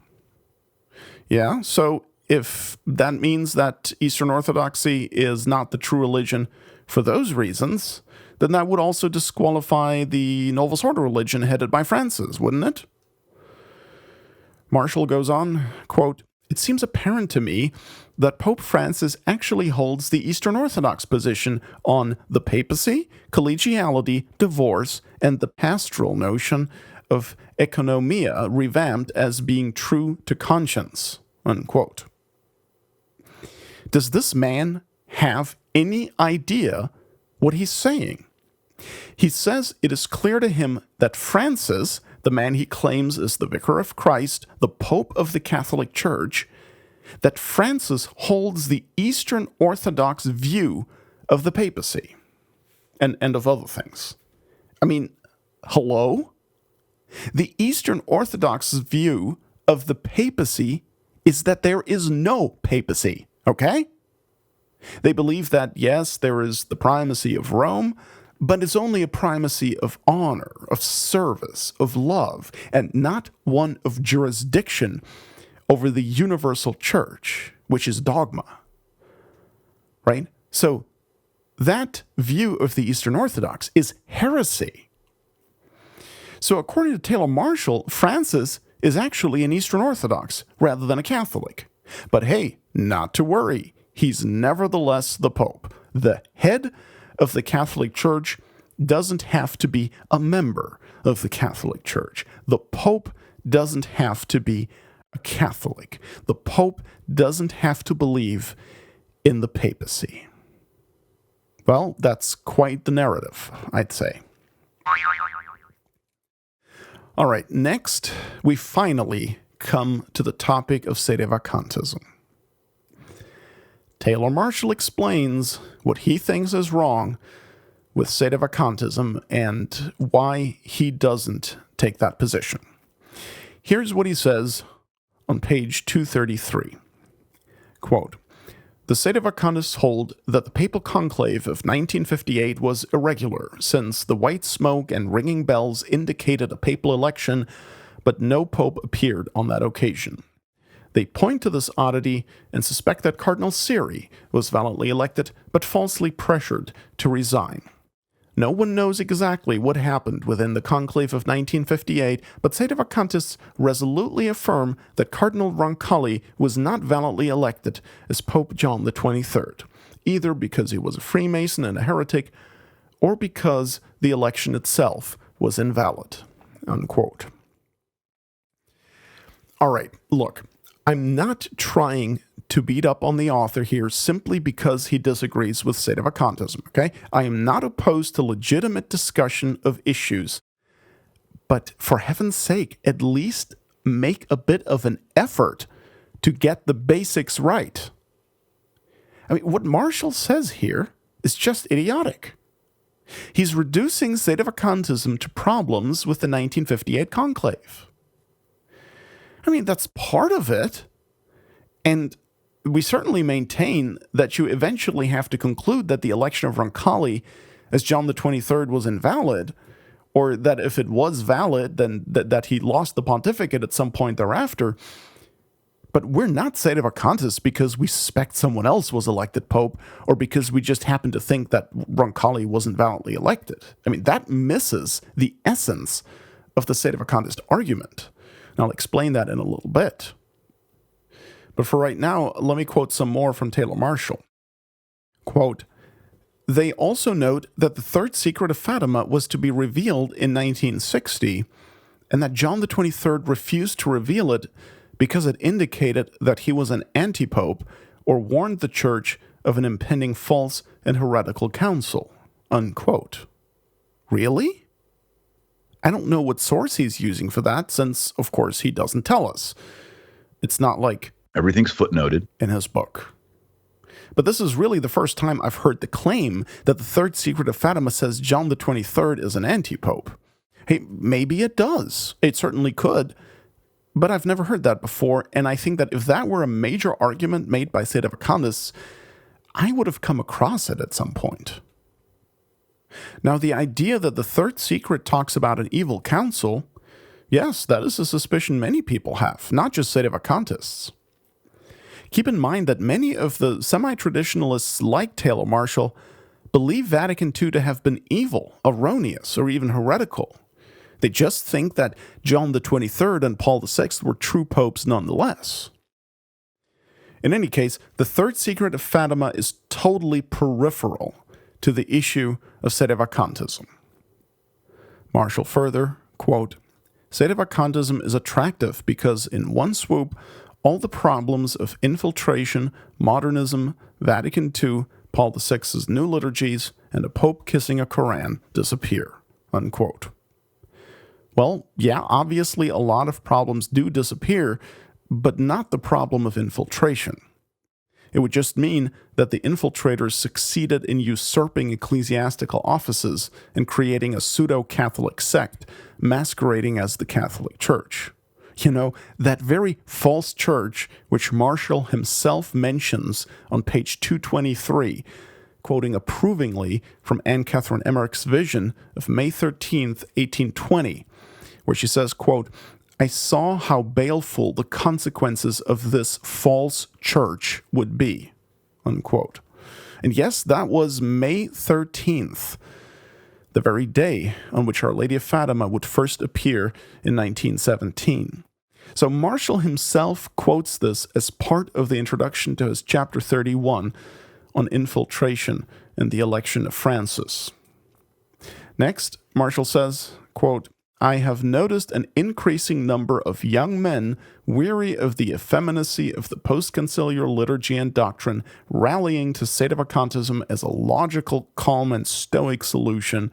Yeah, so if that means that Eastern Orthodoxy is not the true religion for those reasons, then that would also disqualify the Novus Ordo religion headed by Francis, wouldn't it? Marshall goes on, quote, "It seems apparent to me that Pope Francis actually holds the Eastern Orthodox position on the papacy, collegiality, divorce, and the pastoral notion of economia revamped as being true to conscience," unquote. Does this man have any idea what he's saying? He says it is clear to him that Francis, the man he claims is the Vicar of Christ, the Pope of the Catholic Church, that Francis holds the Eastern Orthodox view of the papacy and of other things. I mean, hello? The Eastern Orthodox view of the papacy is that there is no papacy, okay? They believe that, yes, there is the primacy of Rome, but it's only a primacy of honor, of service, of love, and not one of jurisdiction over the universal church, which is dogma, right? So that view of the Eastern Orthodox is heresy. So according to Taylor Marshall, Francis is actually an Eastern Orthodox rather than a Catholic. But hey, not to worry. He's nevertheless the Pope. The head of the Catholic Church doesn't have to be a member of the Catholic Church. The Pope doesn't have to be a Catholic. The Pope doesn't have to believe in the papacy. Well, that's quite the narrative, I'd say. All right, next, we finally come to the topic of sedevacantism. Taylor Marshall explains what he thinks is wrong with sedevacantism and why he doesn't take that position. Here's what he says on page 233. Quote, "The sedevacantists hold that the papal conclave of 1958 was irregular, since the white smoke and ringing bells indicated a papal election, but no pope appeared on that occasion. They point to this oddity and suspect that Cardinal Siri was validly elected but falsely pressured to resign. No one knows exactly what happened within the conclave of 1958, but Sedevacantists resolutely affirm that Cardinal Roncalli was not validly elected as Pope John the 23rd, either because he was a Freemason and a heretic, or because the election itself was invalid." Unquote. All right, look, I'm not trying to beat up on the author here simply because he disagrees with Sedevacantism, okay? I am not opposed to legitimate discussion of issues, but for heaven's sake, at least make a bit of an effort to get the basics right. I mean, what Marshall says here is just idiotic. He's reducing Sedevacantism to problems with the 1958 conclave. I mean, that's part of it, and we certainly maintain that you eventually have to conclude that the election of Roncalli as John the 23rd was invalid, or that if it was valid, then that he lost the pontificate at some point thereafter. But we're not Sedevacantists because we suspect someone else was elected pope, or because we just happen to think that Roncalli wasn't validly elected. I mean, that misses the essence of the Sedevacantist argument. And I'll explain that in a little bit. But for right now, let me quote some more from Taylor Marshall. Quote, "They also note that the third secret of Fatima was to be revealed in 1960, and that John the 23rd refused to reveal it because it indicated that he was an anti-pope or warned the church of an impending false and heretical council." Unquote. Really? I don't know what source he's using for that, since, of course, he doesn't tell us. It's not like everything's footnoted in his book. But this is really the first time I've heard the claim that the third secret of Fatima says John the 23rd is an anti-pope. Hey, maybe it does. It certainly could. But I've never heard that before, and I think that if that were a major argument made by Sedevacantists, I would have come across it at some point. Now, the idea that the third secret talks about an evil council, yes, that is a suspicion many people have, not just Sedevacantists. Keep in mind that many of the semi-traditionalists like Taylor Marshall believe Vatican II to have been evil, erroneous, or even heretical. They just think that John the 23rd and Paul VI were true popes nonetheless. In any case, the third secret of Fatima is totally peripheral to the issue of Sedevacantism. Marshall further, quote, "Sedevacantism is attractive because, in one swoop, all the problems of infiltration, modernism, Vatican II, Paul VI's new liturgies, and a pope kissing a Koran disappear." Unquote. Well, yeah, obviously a lot of problems do disappear, but not the problem of infiltration. It would just mean that the infiltrators succeeded in usurping ecclesiastical offices and creating a pseudo-Catholic sect masquerading as the Catholic Church. You know, that very false church which Marshall himself mentions on page 223, quoting approvingly from Anne Catherine Emmerich's vision of May 13th, 1820, where she says, quote, "I saw how baleful the consequences of this false church would be," unquote. And yes, that was May 13th, the very day on which Our Lady of Fatima would first appear in 1917. So Marshall himself quotes this as part of the introduction to his chapter 31 on infiltration and the election of Francis. Next, Marshall says, quote, "I have noticed an increasing number of young men weary of the effeminacy of the post-conciliar liturgy and doctrine rallying to Sedevacantism as a logical, calm, and stoic solution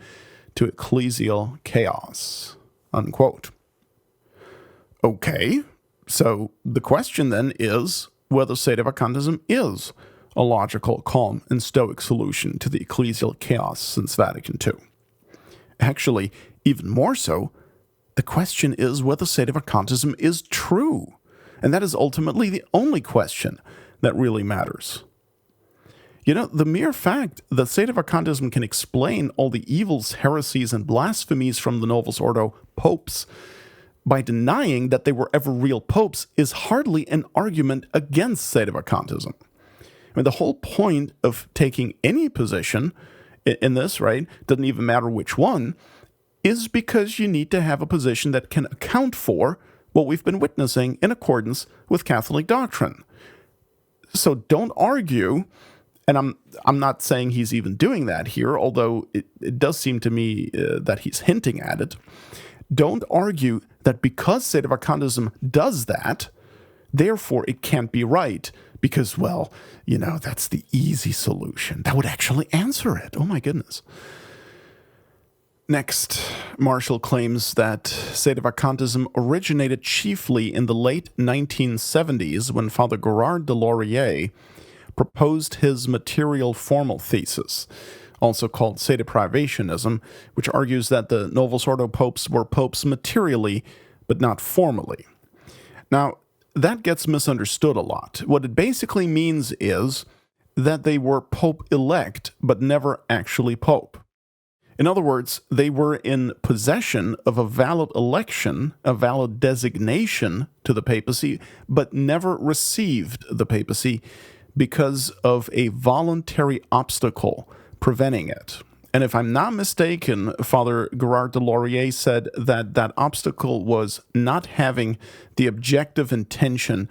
to ecclesial chaos." Unquote. Okay, so the question then is whether Sedevacantism is a logical, calm, and stoic solution to the ecclesial chaos since Vatican II. Actually, even more so, the question is whether Sedevacantism is true, and that is ultimately the only question that really matters. You know, the mere fact that Sedevacantism can explain all the evils, heresies, and blasphemies from the Novus Ordo popes by denying that they were ever real popes is hardly an argument against Sedevacantism. I mean, the whole point of taking any position in this, right? Doesn't even matter which one, is because you need to have a position that can account for what we've been witnessing in accordance with Catholic doctrine. So don't argue, and I'm not saying he's even doing that here, although it does seem to me that he's hinting at it. Don't argue that because Sedevacantism does that, therefore it can't be right, because, well, that's the easy solution. That would actually answer it. Oh my goodness. Next, Marshall claims that Sedevacantism originated chiefly in the late 1970s when Father Gerard de Laurier proposed his material formal thesis, also called Sedeprivationism, which argues that the Novus Ordo popes were popes materially, but not formally. Now, that gets misunderstood a lot. What it basically means is that they were pope-elect, but never actually pope. In other words, they were in possession of a valid election, a valid designation to the papacy, but never received the papacy because of a voluntary obstacle preventing it. And if I'm not mistaken, Father Gerard de Laurier said that that obstacle was not having the objective intention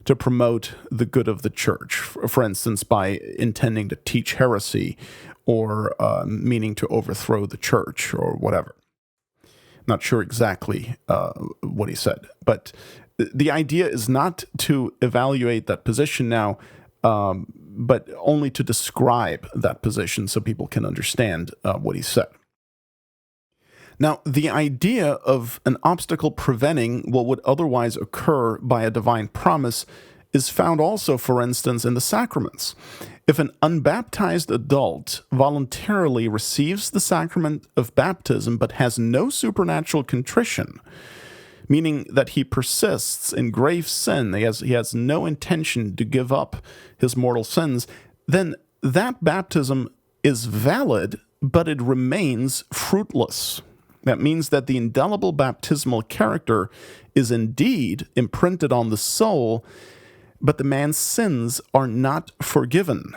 to promote the good of the church, for instance, by intending to teach heresy or meaning to overthrow the church or whatever. Not sure exactly what he said, but the idea is not to evaluate that position now, but only to describe that position so people can understand what he said. Now, the idea of an obstacle preventing what would otherwise occur by a divine promise is found also, for instance, in the sacraments. If an unbaptized adult voluntarily receives the sacrament of baptism but has no supernatural contrition, meaning that he persists in grave sin, he has no intention to give up his mortal sins, then that baptism is valid, but it remains fruitless. That means that the indelible baptismal character is indeed imprinted on the soul, but the man's sins are not forgiven,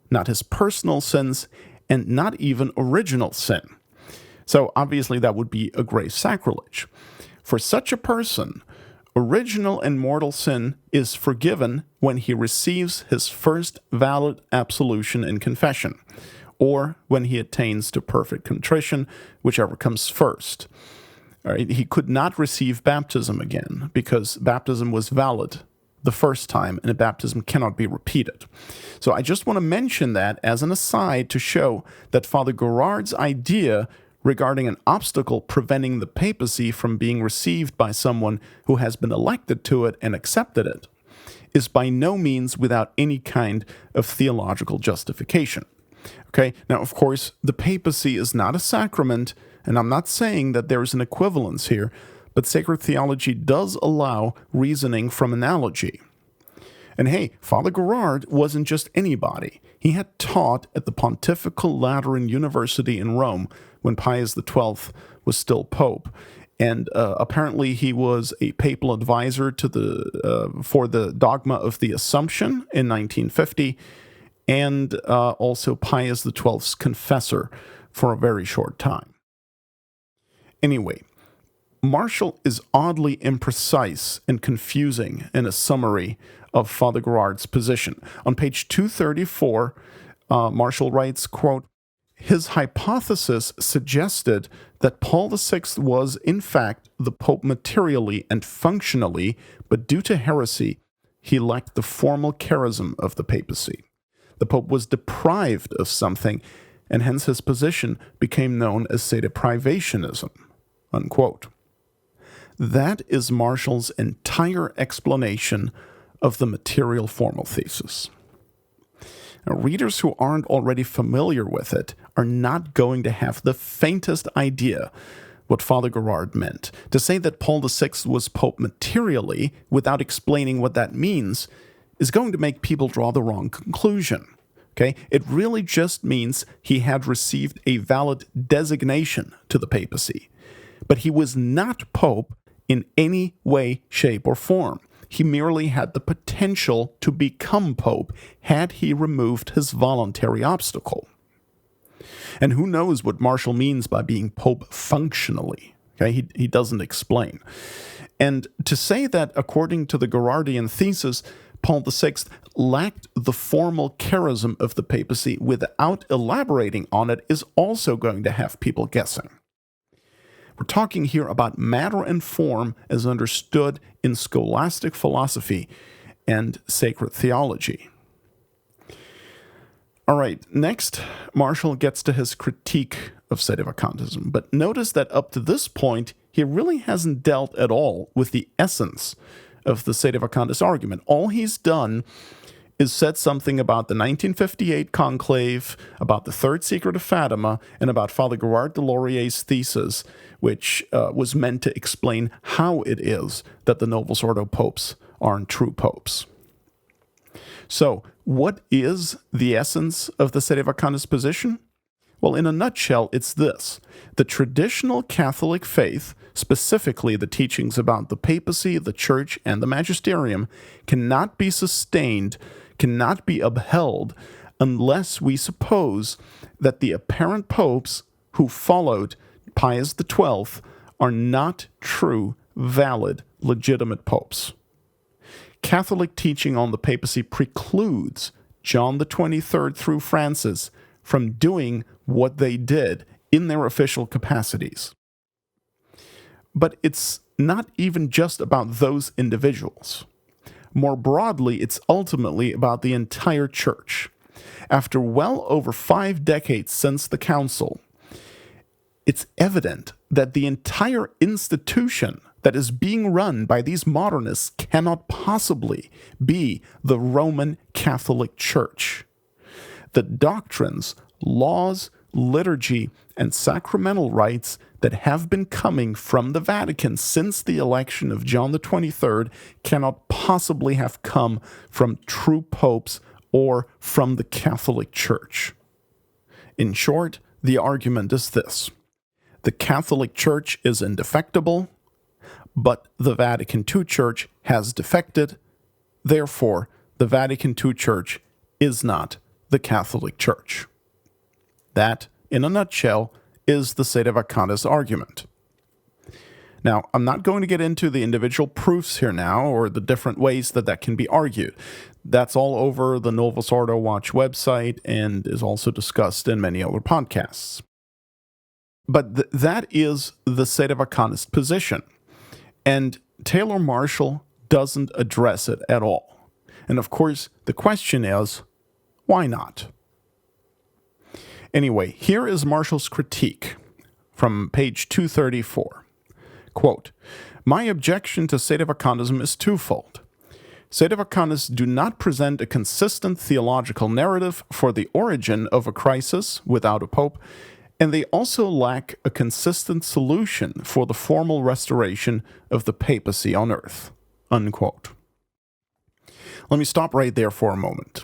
not his personal sins, and not even original sin. So obviously that would be a grave sacrilege. For such a person, original and mortal sin is forgiven when he receives his first valid absolution in confession, or when he attains to perfect contrition, whichever comes first. All right, he could not receive baptism again because baptism was valid the first time, and a baptism cannot be repeated. So I just want to mention that as an aside to show that Father Gerard's idea regarding an obstacle preventing the papacy from being received by someone who has been elected to it and accepted it is by no means without any kind of theological justification. Okay, now of course the papacy is not a sacrament, and I'm not saying that there is an equivalence here, but sacred theology does allow reasoning from analogy. And hey, Father Gerard wasn't just anybody. He had taught at the Pontifical Lateran University in Rome when Pius XII was still pope. And apparently he was a papal advisor to for the dogma of the Assumption in 1950, and also Pius XII's confessor for a very short time. Anyway, Marshall is oddly imprecise and confusing in a summary of Father Gerard's position. On page 234, Marshall writes, quote, "His hypothesis suggested that Paul VI was, in fact, the Pope materially and functionally, but due to heresy, he lacked the formal charism of the papacy. The Pope was deprived of something, and hence his position became known as Sedeprivationism," unquote. That is Marshall's entire explanation of the material formal thesis. Now, readers who aren't already familiar with it are not going to have the faintest idea what Father Gerard meant. To say that Paul VI was Pope materially without explaining what that means is going to make people draw the wrong conclusion. Okay? It really just means he had received a valid designation to the papacy. But he was not Pope in any way, shape, or form. He merely had the potential to become Pope had he removed his voluntary obstacle. And who knows what Marshall means by being Pope functionally? Okay, he doesn't explain. And to say that according to the Gerardian thesis, Paul VI lacked the formal charism of the papacy without elaborating on it is also going to have people guessing. We're talking here about matter and form as understood in scholastic philosophy and sacred theology. All right, next, Marshall gets to his critique of sedevacantism, but notice that up to this point, he really hasn't dealt at all with the essence of the sedevacantist argument. All he's done is said something about the 1958 conclave, about the Third Secret of Fatima, and about Father Gerard de Laurier's thesis, which was meant to explain how it is that the Novus Ordo popes aren't true popes. So, what is the essence of the sedevacantist position? Well, in a nutshell, it's this. The traditional Catholic faith, specifically the teachings about the papacy, the church, and the magisterium, cannot be sustained, cannot be upheld, unless we suppose that the apparent popes who followed Pius XII are not true, valid, legitimate popes. Catholic teaching on the papacy precludes John the 23rd through Francis from doing what they did in their official capacities. But it's not even just about those individuals. More broadly, it's ultimately about the entire church. After well over 5 decades since the council, it's evident that the entire institution that is being run by these modernists cannot possibly be the Roman Catholic Church. The doctrines, laws, liturgy, and sacramental rites that have been coming from the Vatican since the election of John the 23rd cannot possibly have come from true popes or from the Catholic Church. In short, the argument is this. The Catholic Church is indefectible, but the Vatican II Church has defected. Therefore, the Vatican II Church is not the Catholic Church. That, in a nutshell, is the sedevacantist argument. Now, I'm not going to get into the individual proofs here now or the different ways that can be argued. That's all over the Novus Ordo Watch website and is also discussed in many other podcasts. But that is the sedevacantist position. And Taylor Marshall doesn't address it at all. And of course, the question is, why not? Anyway, here is Marshall's critique from page 234. Quote, "My objection to sedevacantism is twofold. Sedevacantists do not present a consistent theological narrative for the origin of a crisis without a pope, and they also lack a consistent solution for the formal restoration of the papacy on earth." Unquote. Let me stop right there for a moment.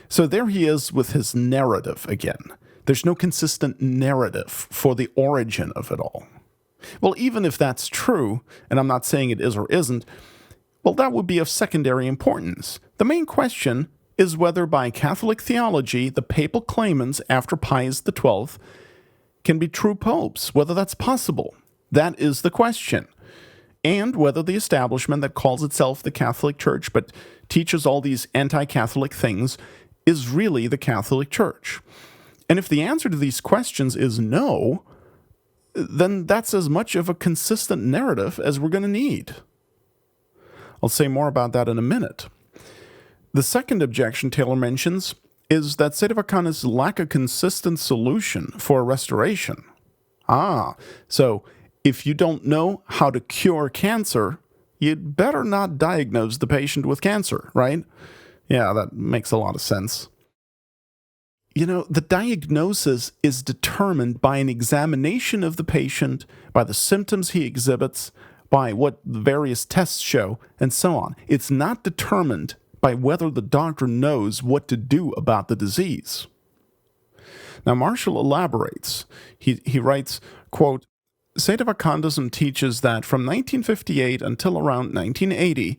So there he is with his narrative again. There's no consistent narrative for the origin of it all. Well, even if that's true, and I'm not saying it is or isn't, well, that would be of secondary importance. The main question is whether by Catholic theology, the papal claimants after Pius XII can be true popes, whether that's possible. That is the question. And whether the establishment that calls itself the Catholic Church but teaches all these anti-Catholic things is really the Catholic Church. And if the answer to these questions is no, then that's as much of a consistent narrative as we're going to need. I'll say more about that in a minute. The second objection Taylor mentions is that sedevacantists lack a consistent solution for restoration. So if you don't know how to cure cancer, you'd better not diagnose the patient with cancer, right? Yeah, that makes a lot of sense. You know, the diagnosis is determined by an examination of the patient, by the symptoms he exhibits, by what the various tests show, and so on. It's not determined by whether the doctor knows what to do about the disease. Now, Marshall elaborates. He writes, quote, "Sedevacantism teaches that from 1958 until around 1980,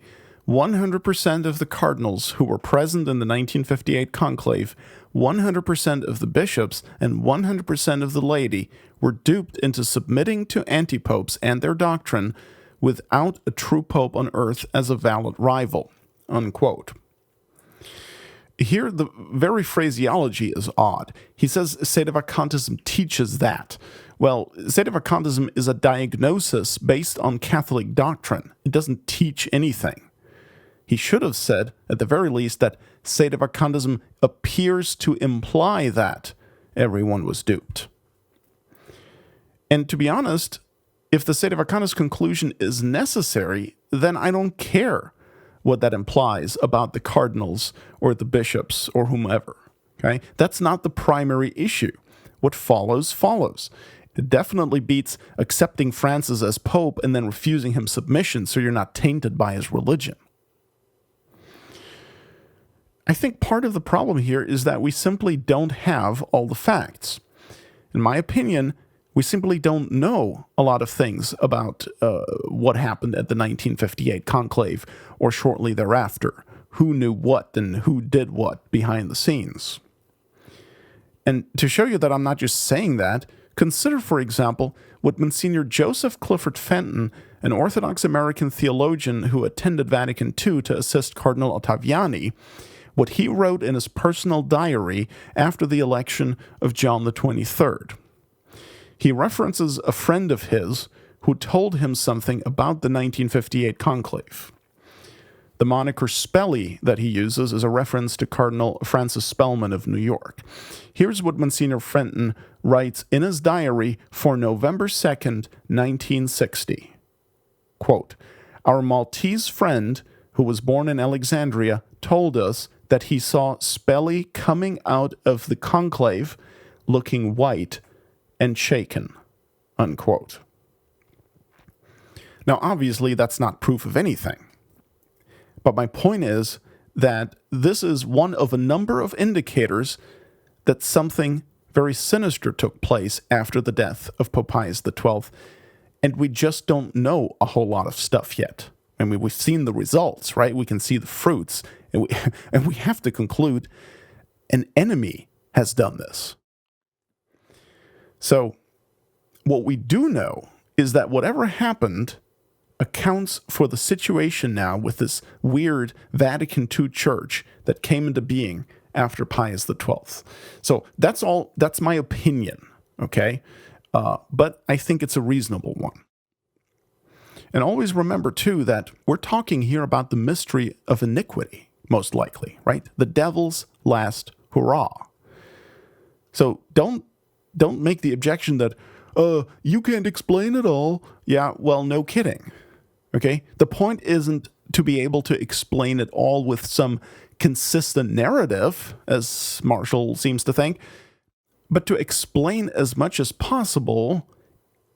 100% of the cardinals who were present in the 1958 conclave, 100% of the bishops, and 100% of the laity were duped into submitting to antipopes and their doctrine without a true pope on earth as a valid rival." Unquote. Here, the very phraseology is odd. He says sedevacantism teaches that. Well, sedevacantism is a diagnosis based on Catholic doctrine. It doesn't teach anything. He should have said, at the very least, that sedevacantism appears to imply that everyone was duped. And to be honest, if the sedevacantist conclusion is necessary, then I don't care what that implies about the cardinals or the bishops or whomever. Okay? That's not the primary issue. What follows, follows. It definitely beats accepting Francis as pope and then refusing him submission so you're not tainted by his religion. I think part of the problem here is that we simply don't have all the facts. In my opinion, we simply don't know a lot of things about what happened at the 1958 conclave or shortly thereafter, who knew what and who did what behind the scenes. And to show you that I'm not just saying that, consider, for example, what Monsignor Joseph Clifford Fenton, an Orthodox American theologian who attended Vatican II to assist Cardinal Otaviani, what he wrote in his personal diary after the election of John the 23rd. He references a friend of his who told him something about the 1958 conclave. The moniker Spelly that he uses is a reference to Cardinal Francis Spellman of New York. Here's what Monsignor Fenton writes in his diary for November 2nd, 1960. Quote, "Our Maltese friend, who was born in Alexandria, told us that he saw Spelly coming out of the conclave looking white and shaken." Unquote. Now, obviously, that's not proof of anything. But my point is that this is one of a number of indicators that something very sinister took place after the death of Pope Pius XII, and we just don't know a whole lot of stuff yet. I mean, we've seen the results, right? We can see the fruits, and we have to conclude an enemy has done this. So, what we do know is that whatever happened accounts for the situation now with this weird Vatican II church that came into being after Pius XII. So that's my opinion, okay? But I think it's a reasonable one. And always remember, too, that we're talking here about the mystery of iniquity, most likely, right? The devil's last hurrah. So don't make the objection that, you can't explain it all. Yeah, well, no kidding. Okay? The point isn't to be able to explain it all with some consistent narrative, as Marshall seems to think, but to explain as much as possible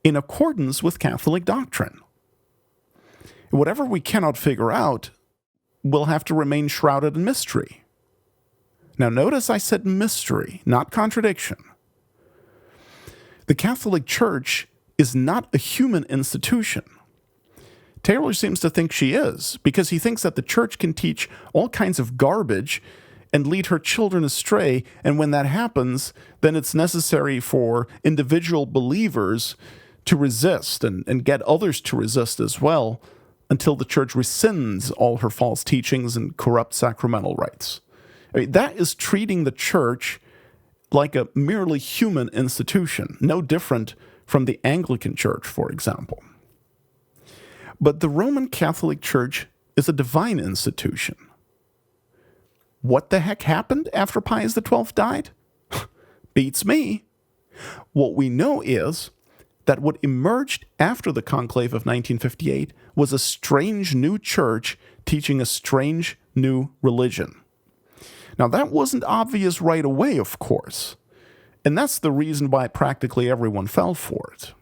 in accordance with Catholic doctrine. Whatever we cannot figure out will have to remain shrouded in mystery. Now, notice I said mystery, not contradiction. The Catholic Church is not a human institution. Taylor seems to think she is, because he thinks that the church can teach all kinds of garbage and lead her children astray, and when that happens, then it's necessary for individual believers to resist and get others to resist as well until the church rescinds all her false teachings and corrupt sacramental rites. I mean, that is treating the church like a merely human institution, no different from the Anglican Church, for example. But the Roman Catholic Church is a divine institution. What the heck happened after Pius XII died? Beats me. What we know is that what emerged after the conclave of 1958 was a strange new church teaching a strange new religion. Now, that wasn't obvious right away, of course, and that's the reason why practically everyone fell for it.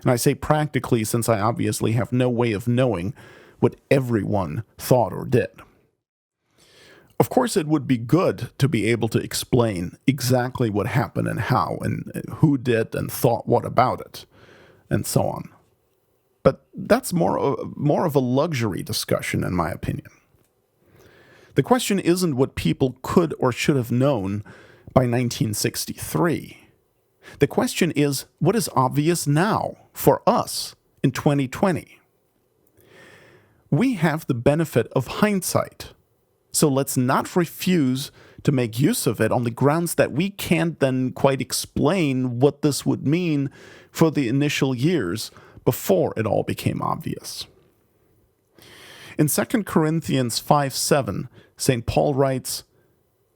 And I say practically since I obviously have no way of knowing what everyone thought or did. Of course, it would be good to be able to explain exactly what happened and how, and who did and thought what about it, and so on. But that's more of a luxury discussion, in my opinion. The question isn't what people could or should have known by 1963. The question is, what is obvious now for us in 2020? We have the benefit of hindsight, so let's not refuse to make use of it on the grounds that we can't then quite explain what this would mean for the initial years before it all became obvious. In 2 Corinthians 5:7, St. Paul writes,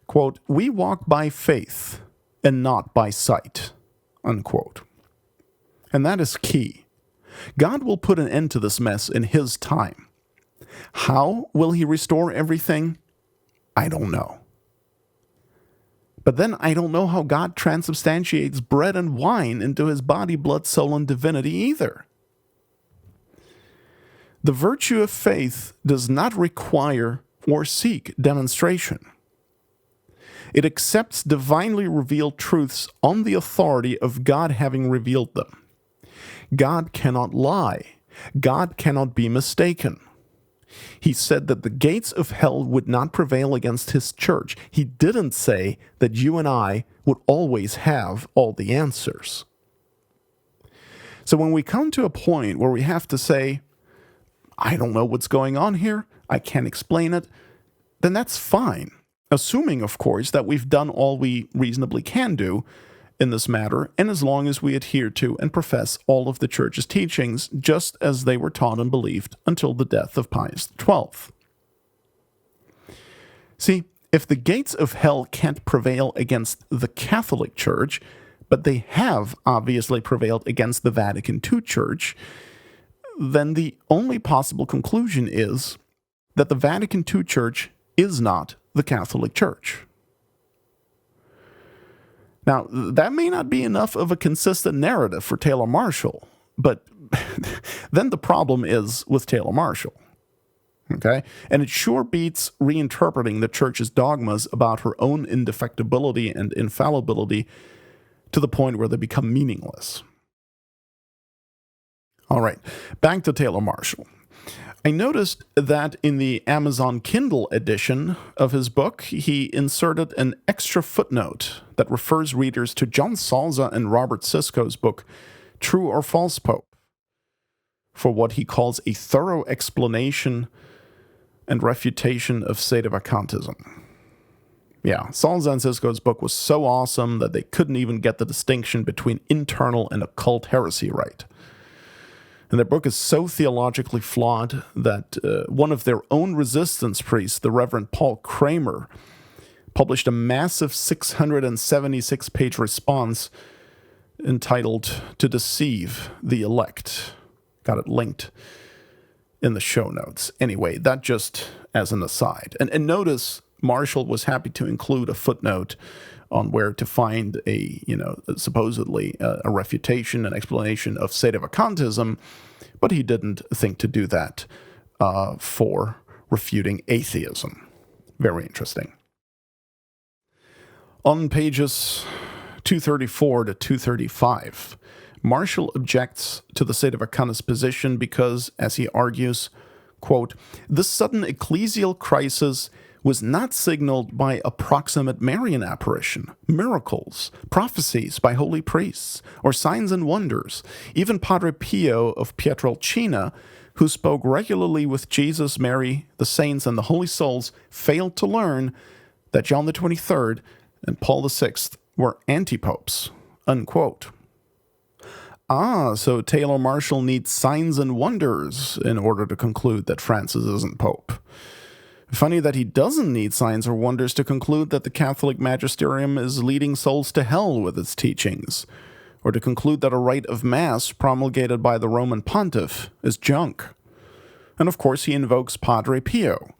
quote, "We walk by faith and not by sight," unquote. And that is key. God will put an end to this mess in His time. How will He restore everything? I don't know. But then I don't know how God transubstantiates bread and wine into His body, blood, soul, and divinity either. The virtue of faith does not require or seek demonstration. It accepts divinely revealed truths on the authority of God having revealed them. God cannot lie. God cannot be mistaken. He said that the gates of hell would not prevail against His church. He didn't say that you and I would always have all the answers. So when we come to a point where we have to say, I don't know what's going on here, I can't explain it, then that's fine. Assuming, of course, that we've done all we reasonably can do in this matter, and as long as we adhere to and profess all of the Church's teachings, just as they were taught and believed until the death of Pius XII. See, if the gates of hell can't prevail against the Catholic Church, but they have obviously prevailed against the Vatican II Church, then the only possible conclusion is that the Vatican II Church is not the Catholic Church. Now, that may not be enough of a consistent narrative for Taylor Marshall, but then the problem is with Taylor Marshall. Okay? And it sure beats reinterpreting the Church's dogmas about her own indefectibility and infallibility to the point where they become meaningless. All right, back to Taylor Marshall. I noticed that in the Amazon Kindle edition of his book, he inserted an extra footnote that refers readers to John Salza and Robert Sisko's book, True or False Pope, for what he calls a thorough explanation and refutation of sedevacantism. Yeah, Salza and Sisko's book was so awesome that they couldn't even get the distinction between internal and occult heresy right. And their book is so theologically flawed that one of their own resistance priests, the Reverend Paul Kramer, published a massive 676-page response entitled To Deceive the Elect. Got it linked in the show notes. Anyway, that just as an aside. And notice Marshall was happy to include a footnote on where to find supposedly a refutation and explanation of sedevacantism, but he didn't think to do that for refuting atheism. Very interesting. On pages 234 to 235, Marshall objects to the sedevacantist position because, as he argues, quote, "This sudden ecclesial crisis was not signaled by a proximate Marian apparition, miracles, prophecies by holy priests, or signs and wonders. Even Padre Pio of Pietrelcina, who spoke regularly with Jesus, Mary, the saints, and the holy souls, failed to learn that John the 23rd and Paul VI were antipopes," unquote. So Taylor Marshall needs signs and wonders in order to conclude that Francis isn't pope. Funny that he doesn't need signs or wonders to conclude that the Catholic magisterium is leading souls to hell with its teachings, or to conclude that a rite of Mass promulgated by the Roman pontiff is junk. And of course he invokes Padre Pio,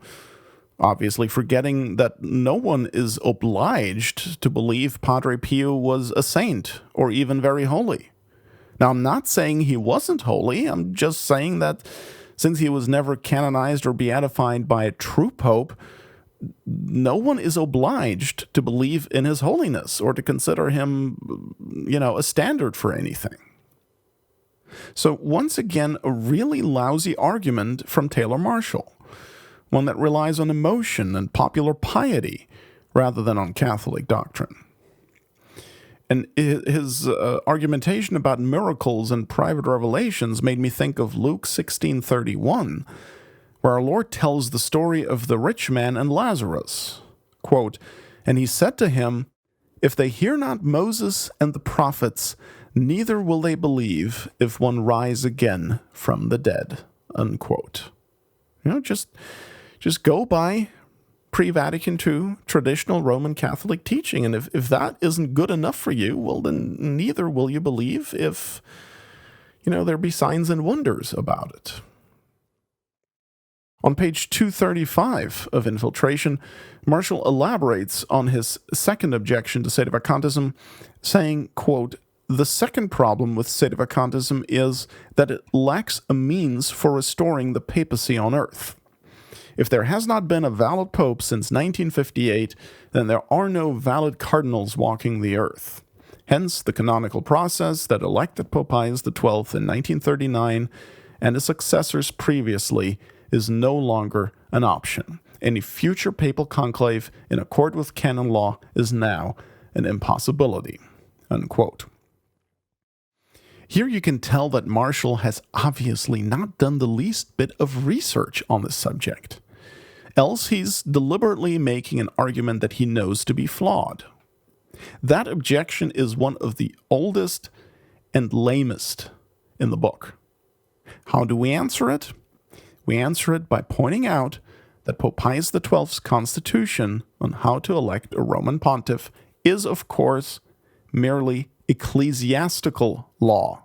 obviously forgetting that no one is obliged to believe Padre Pio was a saint, or even very holy. Now, I'm not saying he wasn't holy, I'm just saying that since he was never canonized or beatified by a true pope, no one is obliged to believe in his holiness or to consider him, a standard for anything. So once again, a really lousy argument from Taylor Marshall, one that relies on emotion and popular piety rather than on Catholic doctrine. And his argumentation about miracles and private revelations made me think of Luke 16:31, where our Lord tells the story of the rich man and Lazarus. Quote, "And he said to him, if they hear not Moses and the prophets, neither will they believe if one rise again from the dead." Unquote. Just go by pre-Vatican II traditional Roman Catholic teaching, and if that isn't good enough for you, well, then neither will you believe if, there be signs and wonders about it. On page 235 of Infiltration, Marshall elaborates on his second objection to sedevacantism, saying, quote, "The second problem with sedevacantism is that it lacks a means for restoring the papacy on earth. If there has not been a valid pope since 1958, then there are no valid cardinals walking the earth. Hence, the canonical process that elected Pope Pius XII in 1939 and his successors previously is no longer an option. Any future papal conclave in accord with canon law is now an impossibility." Unquote. Here you can tell that Marshall has obviously not done the least bit of research on this subject. Else he's deliberately making an argument that he knows to be flawed. That objection is one of the oldest and lamest in the book. How do we answer it? We answer it by pointing out that Pope Pius XII's constitution on how to elect a Roman pontiff is, of course, merely ecclesiastical law,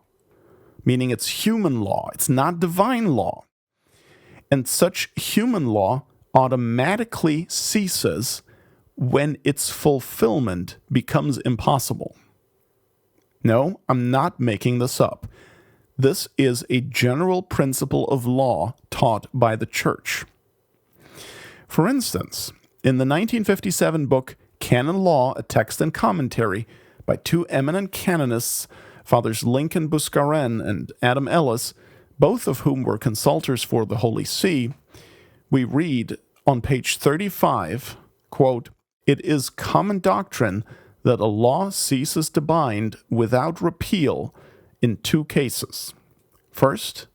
meaning it's human law, it's not divine law. And such human law automatically ceases when its fulfillment becomes impossible. No, I'm not making this up. This is a general principle of law taught by the Church. For instance, in the 1957 book Canon Law, a Text and Commentary by two eminent canonists, Fathers Lincoln Buscarin and Adam Ellis, both of whom were consultors for the Holy See, we read on page 35, quote, "It is common doctrine that a law ceases to bind without repeal in two cases. First,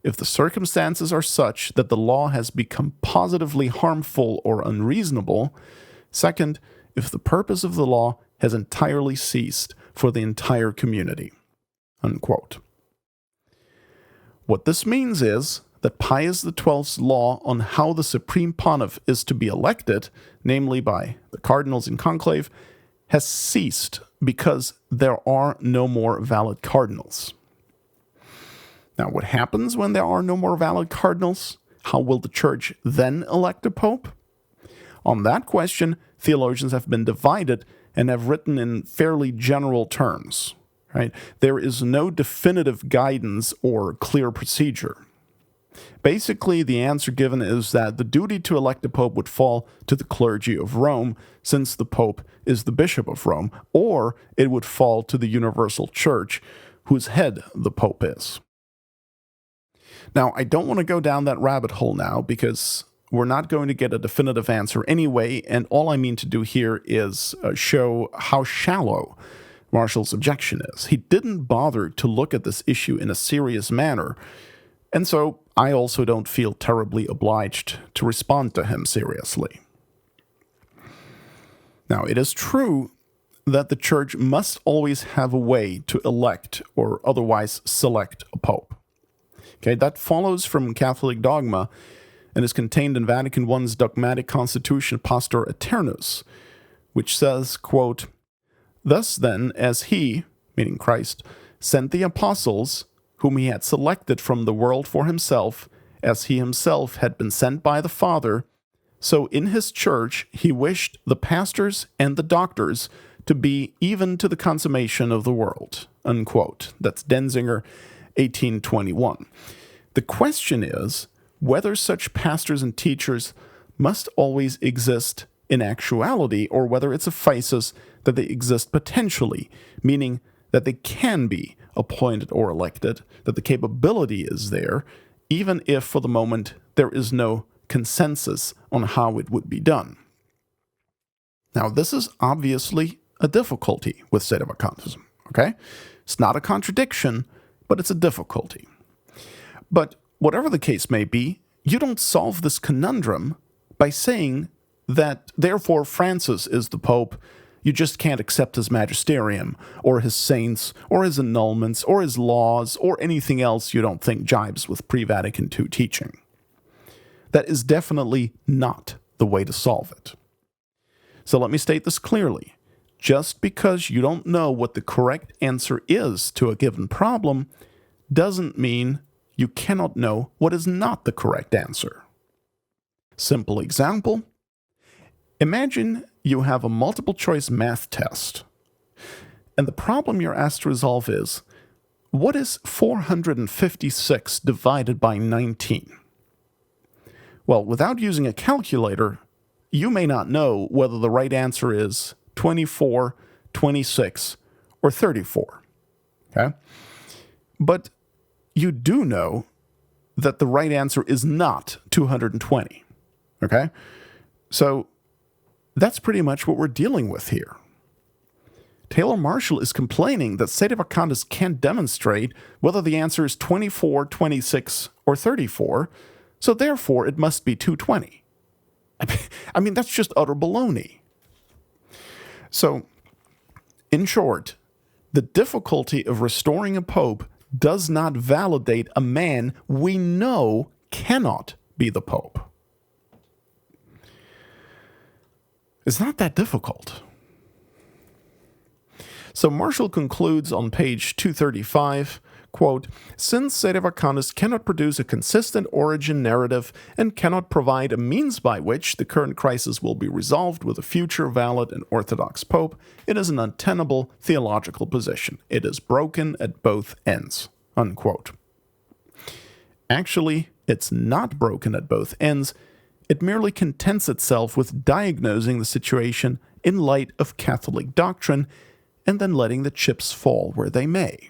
if the circumstances are such that the law has become positively harmful or unreasonable. Second, if the purpose of the law has entirely ceased for the entire community." Unquote. What this means is that Pius XII's law on how the Supreme Pontiff is to be elected, namely by the cardinals in conclave, has ceased because there are no more valid cardinals. Now, what happens when there are no more valid cardinals? How will the Church then elect a pope? On that question, theologians have been divided and have written in fairly general terms. Right? There is no definitive guidance or clear procedure. Basically, the answer given is that the duty to elect a pope would fall to the clergy of Rome, since the pope is the bishop of Rome, or it would fall to the universal church, whose head the pope is. Now, I don't want to go down that rabbit hole now, because we're not going to get a definitive answer anyway, and all I mean to do here is show how shallow Marshall's objection is. He didn't bother to look at this issue in a serious manner, and so I also don't feel terribly obliged to respond to him seriously. Now, it is true that the Church must always have a way to elect or otherwise select a pope. Okay, that follows from Catholic dogma and is contained in Vatican I's dogmatic constitution Pastor Aeternus, which says, quote, "Thus then, as he," meaning Christ, "sent the apostles, whom he had selected from the world for himself, as he himself had been sent by the Father, so in his church he wished the pastors and the doctors to be even to the consummation of the world." Unquote. That's Denzinger, 1821. The question is whether such pastors and teachers must always exist in actuality, or whether it suffices that they exist potentially, meaning that they can be appointed or elected, that the capability is there, even if for the moment there is no consensus on how it would be done. Now, this is obviously a difficulty with sedevacantism, okay? It's not a contradiction, but it's a difficulty. But whatever the case may be, you don't solve this conundrum by saying that, therefore, Francis is the Pope. You just can't accept his magisterium, or his saints, or his annulments, or his laws, or anything else you don't think jibes with pre-Vatican II teaching. That is definitely not the way to solve it. So let me state this clearly. Just because you don't know what the correct answer is to a given problem doesn't mean you cannot know what is not the correct answer. Simple example. Imagine you have a multiple choice math test, and the problem you're asked to resolve is, what is 456 divided by 19? Well, without using a calculator, you may not know whether the right answer is 24, 26, or 34. Okay? But you do know that the right answer is not 220. Okay? So that's pretty much what we're dealing with here. Taylor Marshall is complaining that sedevacantists can't demonstrate whether the answer is 24, 26, or 34, so therefore it must be 220. I mean, that's just utter baloney. So, in short, the difficulty of restoring a pope does not validate a man we know cannot be the pope. It's not that difficult. So Marshall concludes on page 235, quote, since sedevacantists cannot produce a consistent origin narrative and cannot provide a means by which the current crisis will be resolved with a future valid and orthodox pope, it is an untenable theological position. It is broken at both ends, unquote. Actually, it's not broken at both ends. It merely contents itself with diagnosing the situation in light of Catholic doctrine and then letting the chips fall where they may.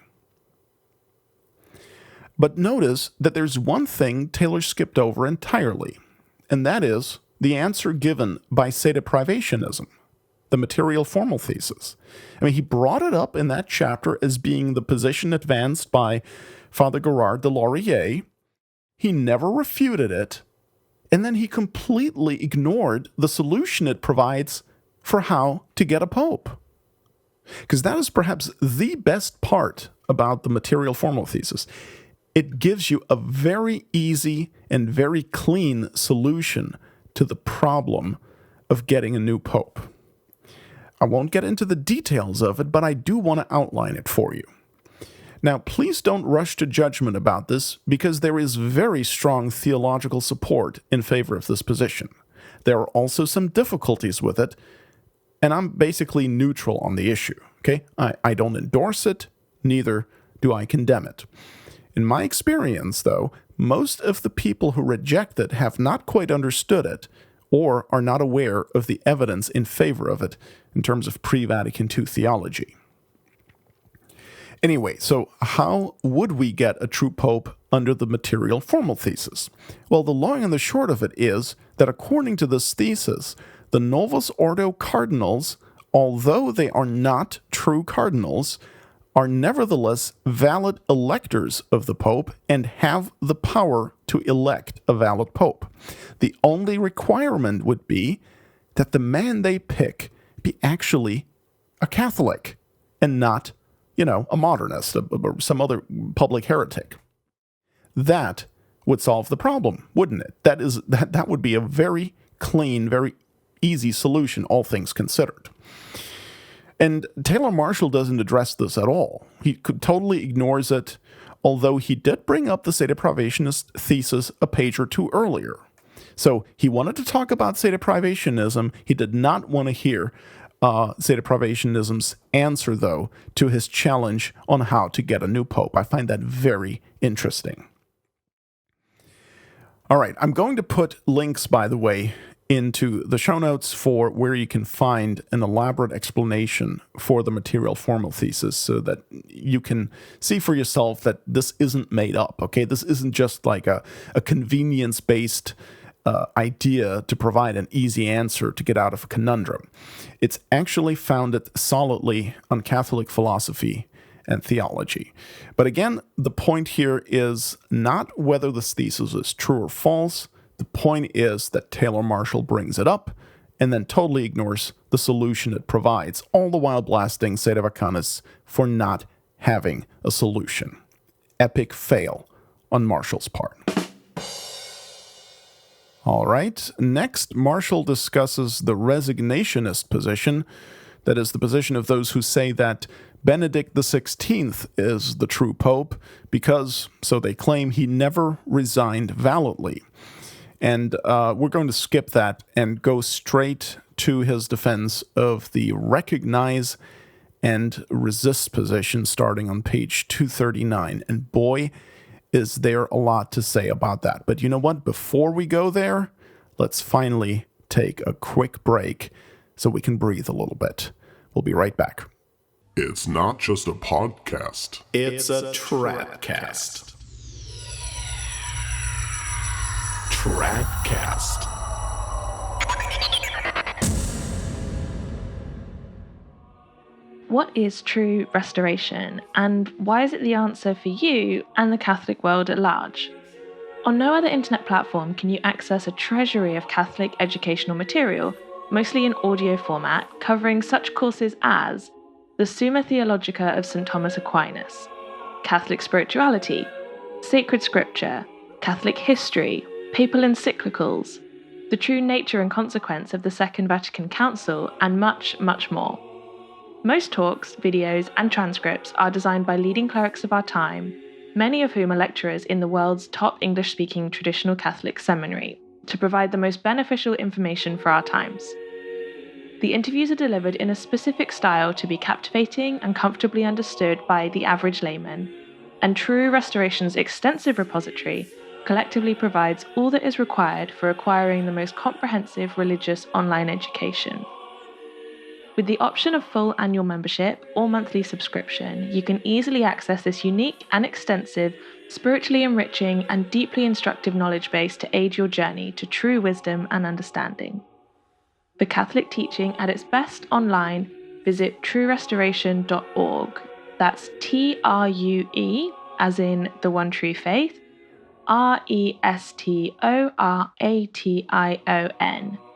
But notice that there's one thing Taylor skipped over entirely, and that is the answer given by sedeprivationism, the material formal thesis. I mean, he brought it up in that chapter as being the position advanced by Father Gerard de Laurier. He never refuted it, and then he completely ignored the solution it provides for how to get a pope. Because that is perhaps the best part about the material formal thesis. It gives you a very easy and very clean solution to the problem of getting a new pope. I won't get into the details of it, but I do want to outline it for you. Now, please don't rush to judgment about this, because there is very strong theological support in favor of this position. There are also some difficulties with it, and I'm basically neutral on the issue. Okay? I don't endorse it, neither do I condemn it. In my experience, though, most of the people who reject it have not quite understood it, or are not aware of the evidence in favor of it in terms of pre-Vatican II theology. Anyway, so how would we get a true pope under the material formal thesis? Well, the long and the short of it is that according to this thesis, the Novus Ordo cardinals, although they are not true cardinals, are nevertheless valid electors of the Pope and have the power to elect a valid Pope. The only requirement would be that the man they pick be actually a Catholic and not, a modernist, or some other public heretic. That would solve the problem, wouldn't it? That would be a very clean, very easy solution, all things considered. And Taylor Marshall doesn't address this at all. He totally ignores it, although he did bring up the sedeprivationist thesis a page or two earlier. So he wanted to talk about sedeprivationism. He did not want to hear sedeprivationism's answer, though, to his challenge on how to get a new pope. I find that very interesting. All right, I'm going to put links, by the way, into the show notes for where you can find an elaborate explanation for the material formal thesis so that you can see for yourself that this isn't made up, okay? This isn't just like a convenience-based idea to provide an easy answer to get out of a conundrum. It's actually founded solidly on Catholic philosophy and theology. But again, the point here is not whether this thesis is true or false. The point is that Taylor Marshall brings it up and then totally ignores the solution it provides, all the while blasting Sedevakanis for not having a solution. Epic fail on Marshall's part. All right, next, Marshall discusses the resignationist position, that is the position of those who say that Benedict XVI is the true pope because, so they claim, he never resigned validly. And we're going to skip that and go straight to his defense of the recognize and resist position starting on page 239. And boy, is there a lot to say about that. But you know what? Before we go there, let's finally take a quick break so we can breathe a little bit. We'll be right back. It's not just a podcast. It's a TRADCAST. TRADCAST. What is true restoration, and why is it the answer for you and the Catholic world at large? On no other internet platform can you access a treasury of Catholic educational material, mostly in audio format, covering such courses as the Summa Theologica of St. Thomas Aquinas, Catholic spirituality, sacred scripture, Catholic history, papal encyclicals, the true nature and consequence of the Second Vatican Council, and much, much more. Most talks, videos, and transcripts are designed by leading clerics of our time, many of whom are lecturers in the world's top English-speaking traditional Catholic seminary, to provide the most beneficial information for our times. The interviews are delivered in a specific style to be captivating and comfortably understood by the average layman, and True Restoration's extensive repository collectively provides all that is required for acquiring the most comprehensive religious online education. With the option of full annual membership or monthly subscription, you can easily access this unique and extensive, spiritually enriching and deeply instructive knowledge base to aid your journey to true wisdom and understanding. For Catholic teaching at its best online, visit truerestoration.org. That's TRUE, as in the one true faith, RESTORATION,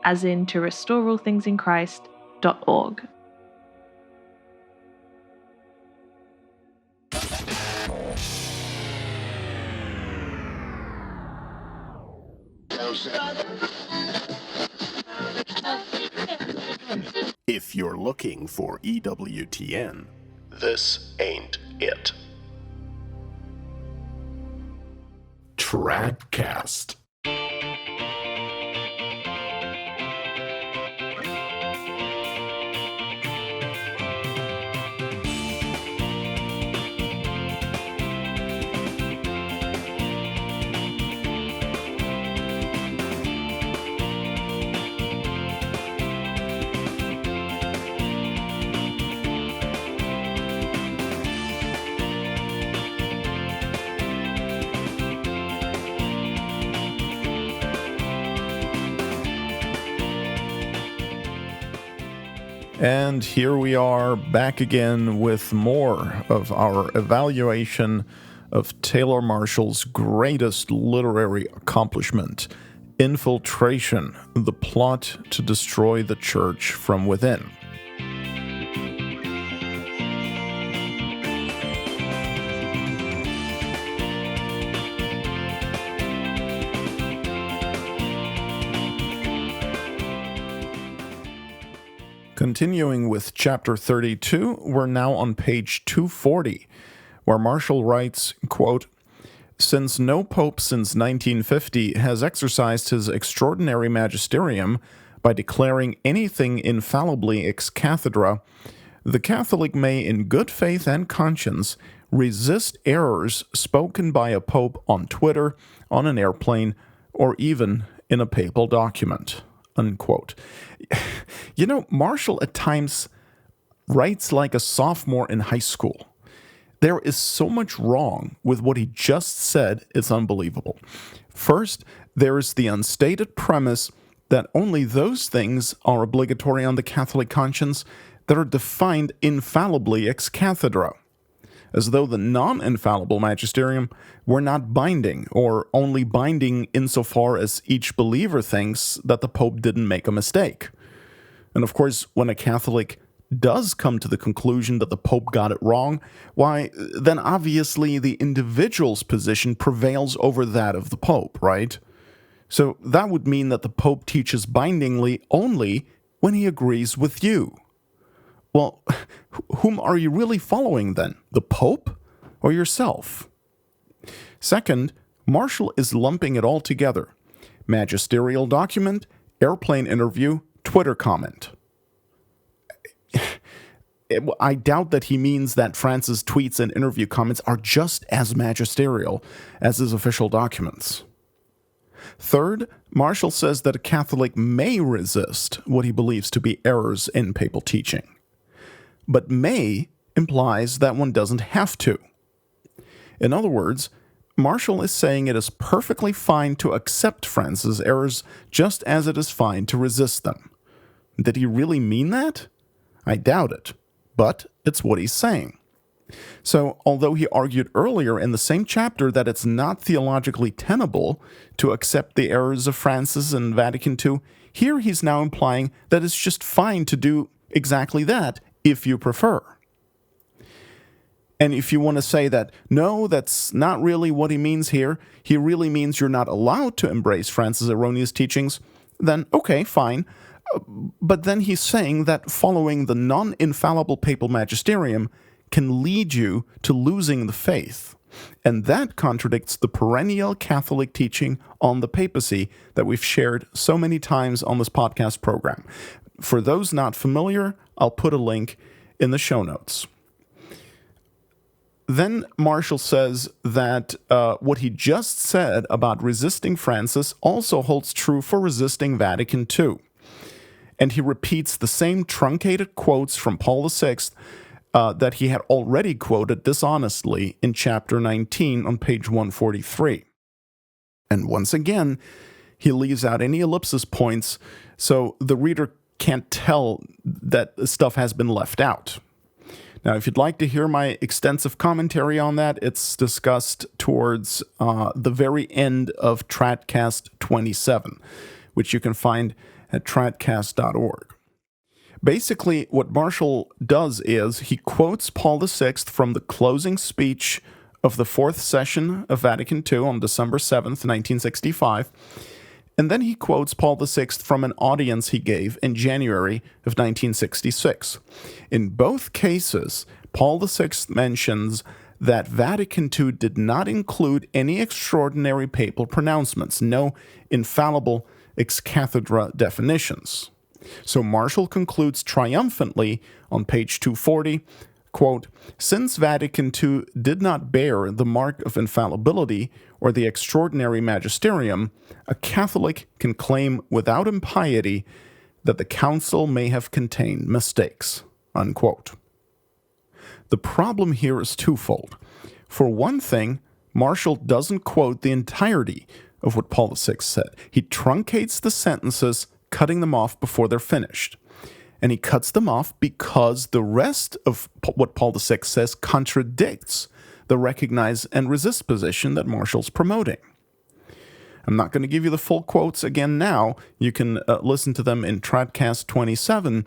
as in to restore all things in Christ.org. If you're looking for EWTN, this ain't it. TRADCAST. And here we are back again with more of our evaluation of Taylor Marshall's greatest literary accomplishment, Infiltration, the plot to destroy the church from within. Continuing with chapter 32, we're now on page 240, where Marshall writes, quote, "Since no pope since 1950 has exercised his extraordinary magisterium by declaring anything infallibly ex cathedra, the Catholic may in good faith and conscience resist errors spoken by a pope on Twitter, on an airplane, or even in a papal document." unquote. You know, Marshall at times writes like a sophomore in high school. There is so much wrong with what he just said, it's unbelievable. First, there is the unstated premise that only those things are obligatory on the Catholic conscience that are defined infallibly ex cathedra, as though the non-infallible magisterium were not binding, or only binding insofar as each believer thinks that the Pope didn't make a mistake. And of course, when a Catholic does come to the conclusion that the Pope got it wrong, why, then obviously the individual's position prevails over that of the Pope, right? So that would mean that the Pope teaches bindingly only when he agrees with you. Well, whom are you really following then? The Pope or yourself? Second, Marshall is lumping it all together. Magisterial document, airplane interview, Twitter comment. I doubt that he means that Francis' tweets and interview comments are just as magisterial as his official documents. Third, Marshall says that a Catholic may resist what he believes to be errors in papal teaching. But may implies that one doesn't have to. In other words, Marshall is saying it is perfectly fine to accept Francis' errors just as it is fine to resist them. Did he really mean that? I doubt it, but it's what he's saying. So, although he argued earlier in the same chapter that it's not theologically tenable to accept the errors of Francis and Vatican II, here he's now implying that it's just fine to do exactly that if you prefer. And if you want to say that, no, that's not really what he means here, he really means you're not allowed to embrace Francis' erroneous teachings, then okay, fine. But then he's saying that following the non-infallible papal magisterium can lead you to losing the faith. And that contradicts the perennial Catholic teaching on the papacy that we've shared so many times on this podcast program. For those not familiar, I'll put a link in the show notes. Then Marshall says that what he just said about resisting Francis also holds true for resisting Vatican II. And he repeats the same truncated quotes from Paul VI that he had already quoted dishonestly in chapter 19 on page 143. And once again, he leaves out any ellipsis points, so the reader can't tell that stuff has been left out. Now, if you'd like to hear my extensive commentary on that, it's discussed towards the very end of TRADCAST 27, which you can find at tradcast.org. Basically, what Marshall does is he quotes Paul VI from the closing speech of the fourth session of Vatican II on December 7th, 1965, and then he quotes Paul VI from an audience he gave in January of 1966. In both cases, Paul VI mentions that Vatican II did not include any extraordinary papal pronouncements, no infallible ex cathedra definitions. So Marshall concludes triumphantly on page 240, quote, "Since Vatican II did not bear the mark of infallibility or the extraordinary magisterium, a Catholic can claim without impiety that the council may have contained mistakes," unquote. The problem here is twofold. For one thing, Marshall doesn't quote the entirety of what Paul VI said. He truncates the sentences, cutting them off before they're finished. And he cuts them off because the rest of what Paul VI says contradicts the recognize and resist position that Marshall's promoting. I'm not going to give you the full quotes again now. You can listen to them in TRADCAST 27.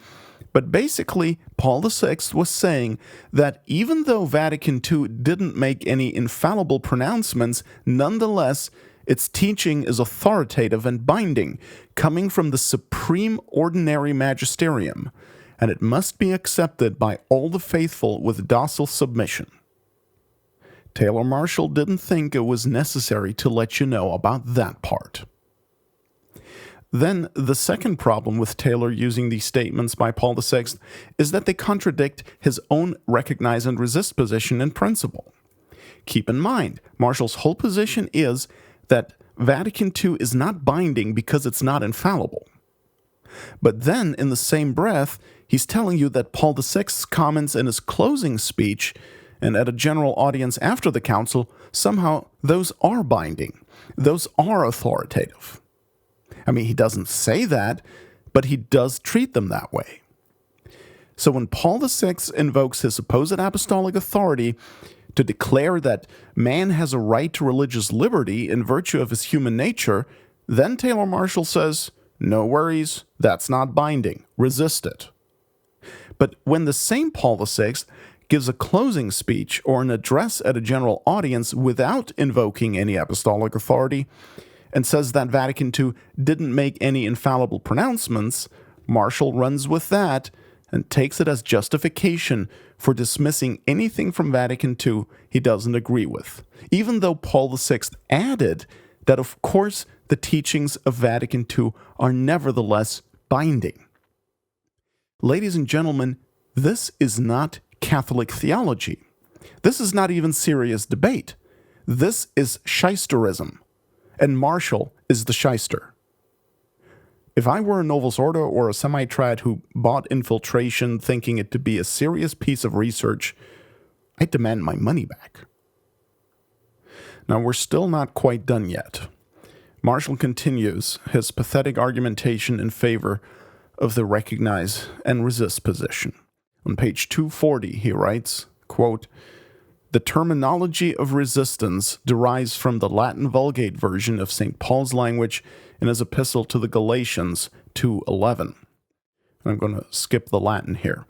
But basically, Paul VI was saying that even though Vatican II didn't make any infallible pronouncements, nonetheless, its teaching is authoritative and binding, coming from the supreme ordinary magisterium, and it must be accepted by all the faithful with docile submission. Taylor Marshall didn't think it was necessary to let you know about that part. Then, the second problem with Taylor using these statements by Paul VI is that they contradict his own recognize and resist position in principle. Keep in mind, Marshall's whole position is that Vatican II is not binding because it's not infallible. But then, in the same breath, he's telling you that Paul VI's comments in his closing speech and at a general audience after the council, somehow those are binding. Those are authoritative. I mean, he doesn't say that, but he does treat them that way. So when Paul VI invokes his supposed apostolic authority to declare that man has a right to religious liberty in virtue of his human nature, then Taylor Marshall says, no worries, that's not binding, resist it. But when the same Paul VI gives a closing speech or an address at a general audience without invoking any apostolic authority, and says that Vatican II didn't make any infallible pronouncements, Marshall runs with that and takes it as justification for dismissing anything from Vatican II he doesn't agree with, even though Paul VI added that, of course, the teachings of Vatican II are nevertheless binding. Ladies and gentlemen, this is not Catholic theology. This is not even serious debate. This is shysterism, and Marshall is the shyster. If I were a Novus Ordo or a semi-trad who bought Infiltration thinking it to be a serious piece of research, I'd demand my money back. Now, we're still not quite done yet. Marshall continues his pathetic argumentation in favor of the recognize and resist position. On page 240, he writes, quote, "The terminology of resistance derives from the Latin Vulgate version of St. Paul's language in his epistle to the Galatians 2:11. I'm going to skip the Latin here.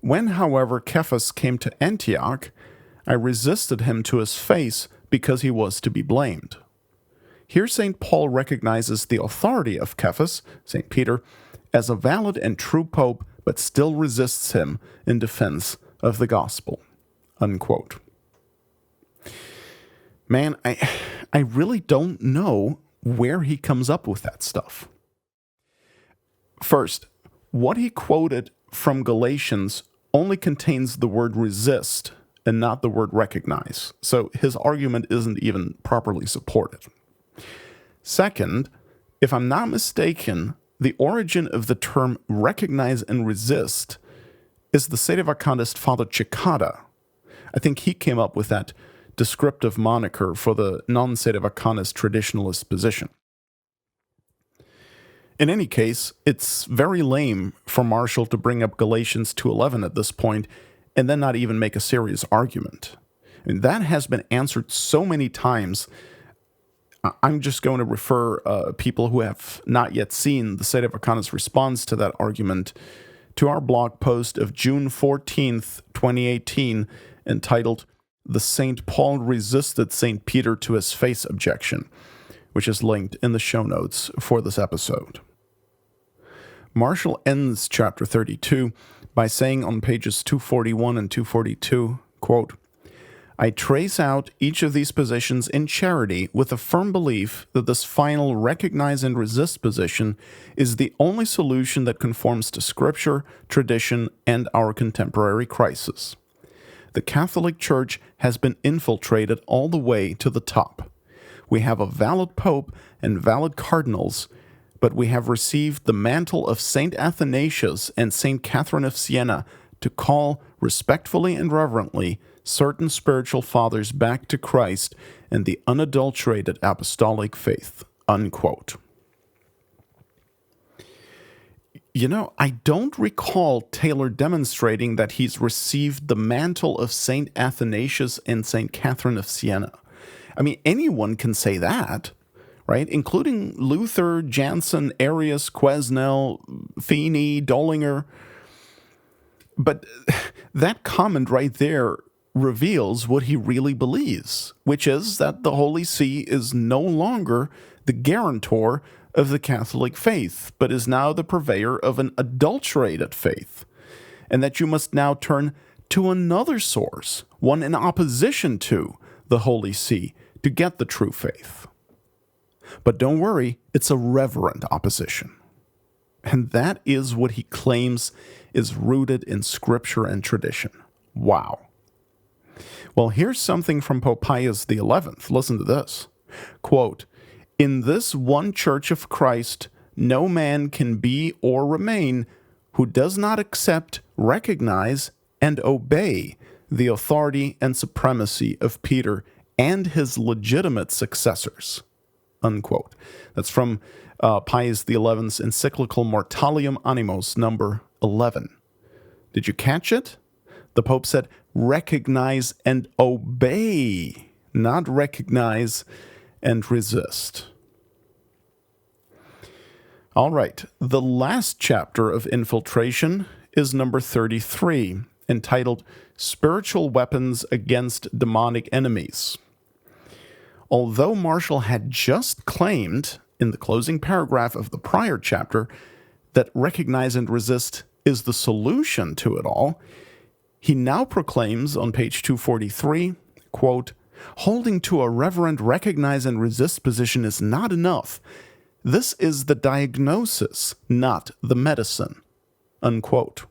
When, however, Cephas came to Antioch, I resisted him to his face because he was to be blamed." Here St. Paul recognizes the authority of Cephas, St. Peter, as a valid and true pope, but still resists him in defense of the gospel. Unquote. Man, I really don't know where he comes up with that stuff. First, what he quoted from Galatians only contains the word resist and not the word recognize, so his argument isn't even properly supported. Second, if I'm not mistaken, the origin of the term recognize and resist is the sedevacantist Father Cicada. I think he came up with that descriptive moniker for the non-sedevacantist traditionalist position. In any case, it's very lame for Marshall to bring up Galatians 2:11 at this point and then not even make a serious argument. And that has been answered so many times. I'm just going to refer people who have not yet seen the sedevacantist response to that argument to our blog post of June 14th, 2018, entitled "The St. Paul Resisted St. Peter to His Face Objection," which is linked in the show notes for this episode. Marshall ends chapter 32 by saying on pages 241 and 242, quote, "I trace out each of these positions in charity with a firm belief that this final recognize and resist position is the only solution that conforms to Scripture, tradition, and our contemporary crisis. The Catholic Church has been infiltrated all the way to the top. We have a valid pope and valid cardinals, but we have received the mantle of St. Athanasius and St. Catherine of Siena to call respectfully and reverently certain spiritual fathers back to Christ and the unadulterated apostolic faith." Unquote. You know, I don't recall Taylor demonstrating that he's received the mantle of St. Athanasius and St. Catherine of Siena. I mean, anyone can say that, right? Including Luther, Jansen, Arius, Quesnel, Feeney, Dollinger. But that comment right there reveals what he really believes, which is that the Holy See is no longer the guarantor of the Catholic faith, but is now the purveyor of an adulterated faith, and that you must now turn to another source, one in opposition to the Holy See, to get the true faith. But don't worry, it's a reverent opposition. And that is what he claims is rooted in Scripture and tradition. Wow. Well, here's something from Pope Pius XI. Listen to this. Quote, "In this one Church of Christ, no man can be or remain who does not accept, recognize, and obey the authority and supremacy of Peter and his legitimate successors." Unquote. That's from Pius XI's encyclical Mortalium Animos, number 11. Did you catch it? The Pope said, recognize and obey, not recognize and resist. All right, the last chapter of Infiltration is number 33, entitled Spiritual Weapons Against Demonic Enemies. Although Marshall had just claimed in the closing paragraph of the prior chapter that recognize and resist is the solution to it all, he now proclaims on page 243, quote, "Holding to a reverent recognize and resist position is not enough. This is the diagnosis, not the medicine." Unquote.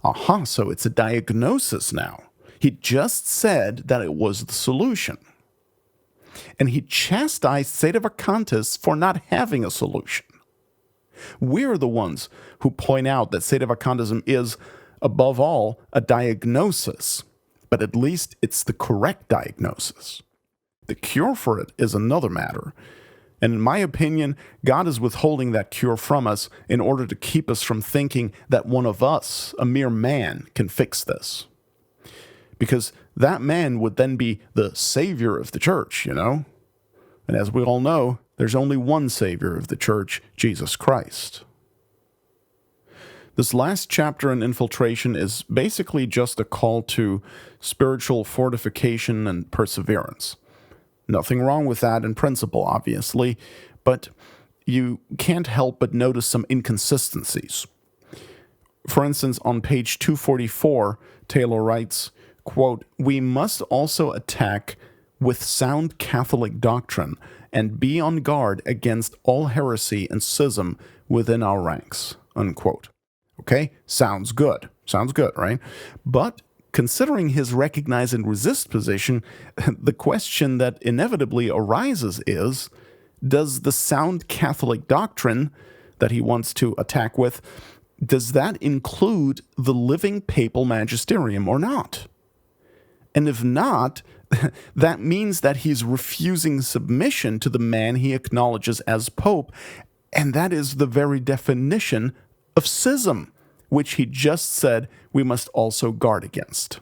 Aha, so it's a diagnosis now. He just said that it was the solution. And he chastised Sedevacantists for not having a solution. We're the ones who point out that Sedevacantism is, above all, a diagnosis, but at least it's the correct diagnosis. The cure for it is another matter. And in my opinion, God is withholding that cure from us in order to keep us from thinking that one of us, a mere man, can fix this. Because that man would then be the savior of the church, you know? And as we all know, there's only one savior of the church, Jesus Christ. This last chapter in Infiltration is basically just a call to spiritual fortification and perseverance. Nothing wrong with that in principle, obviously, but you can't help but notice some inconsistencies. For instance, on page 244, Taylor writes, quote, "We must also attack with sound Catholic doctrine and be on guard against all heresy and schism within our ranks." Unquote. Okay, sounds good. Sounds good, right? But considering his recognize and resist position, the question that inevitably arises is, does the sound Catholic doctrine that he wants to attack with, does that include the living papal magisterium or not? And if not, that means that he's refusing submission to the man he acknowledges as Pope, and that is the very definition of schism, which he just said we must also guard against.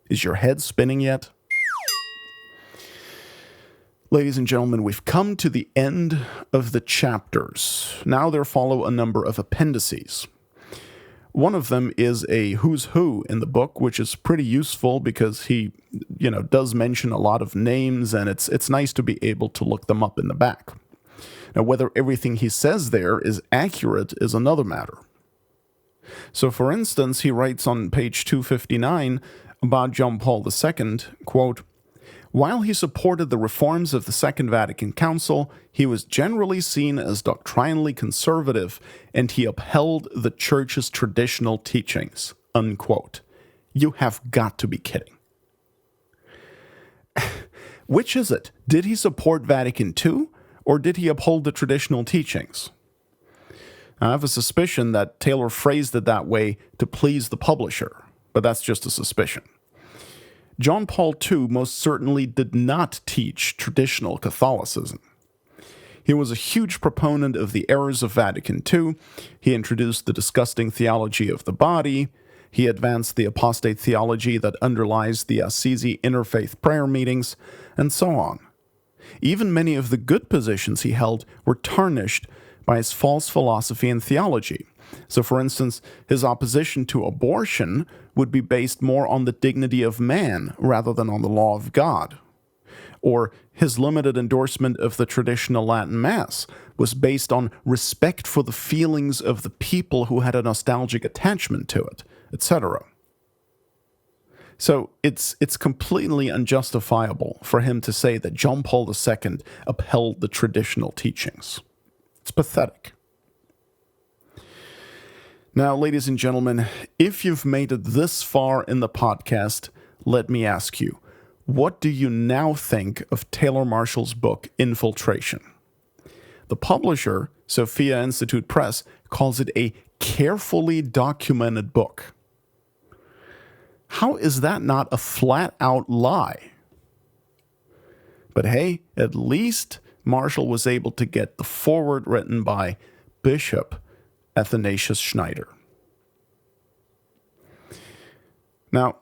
Is your head spinning yet? Ladies and gentlemen, we've come to the end of the chapters. Now there follow a number of appendices. One of them is a who's who in the book, which is pretty useful because he, does mention a lot of names, and it's nice to be able to look them up in the back. Now, whether everything he says there is accurate is another matter. So, for instance, he writes on page 259 about John Paul II, quote, "While he supported the reforms of the Second Vatican Council, he was generally seen as doctrinally conservative, and he upheld the Church's traditional teachings." Unquote. You have got to be kidding. Which is it? Did he support Vatican II, or did he uphold the traditional teachings? I have a suspicion that Taylor phrased it that way to please the publisher, but that's just a suspicion. John Paul II most certainly did not teach traditional Catholicism. He was a huge proponent of the errors of Vatican II. He introduced the disgusting theology of the body. He advanced the apostate theology that underlies the Assisi interfaith prayer meetings, and so on. Even many of the good positions he held were tarnished by his false philosophy and theology. So, for instance, his opposition to abortion would be based more on the dignity of man rather than on the law of God. Or his limited endorsement of the traditional Latin Mass was based on respect for the feelings of the people who had a nostalgic attachment to it, etc. So it's completely unjustifiable for him to say that John Paul II upheld the traditional teachings. It's pathetic. Now, ladies and gentlemen, if you've made it this far in the podcast, let me ask you, what do you now think of Taylor Marshall's book, Infiltration? The publisher, Sophia Institute Press, calls it a carefully documented book. How is that not a flat-out lie? But hey, at least Marshall was able to get the foreword written by Bishop Athanasius Schneider. Now,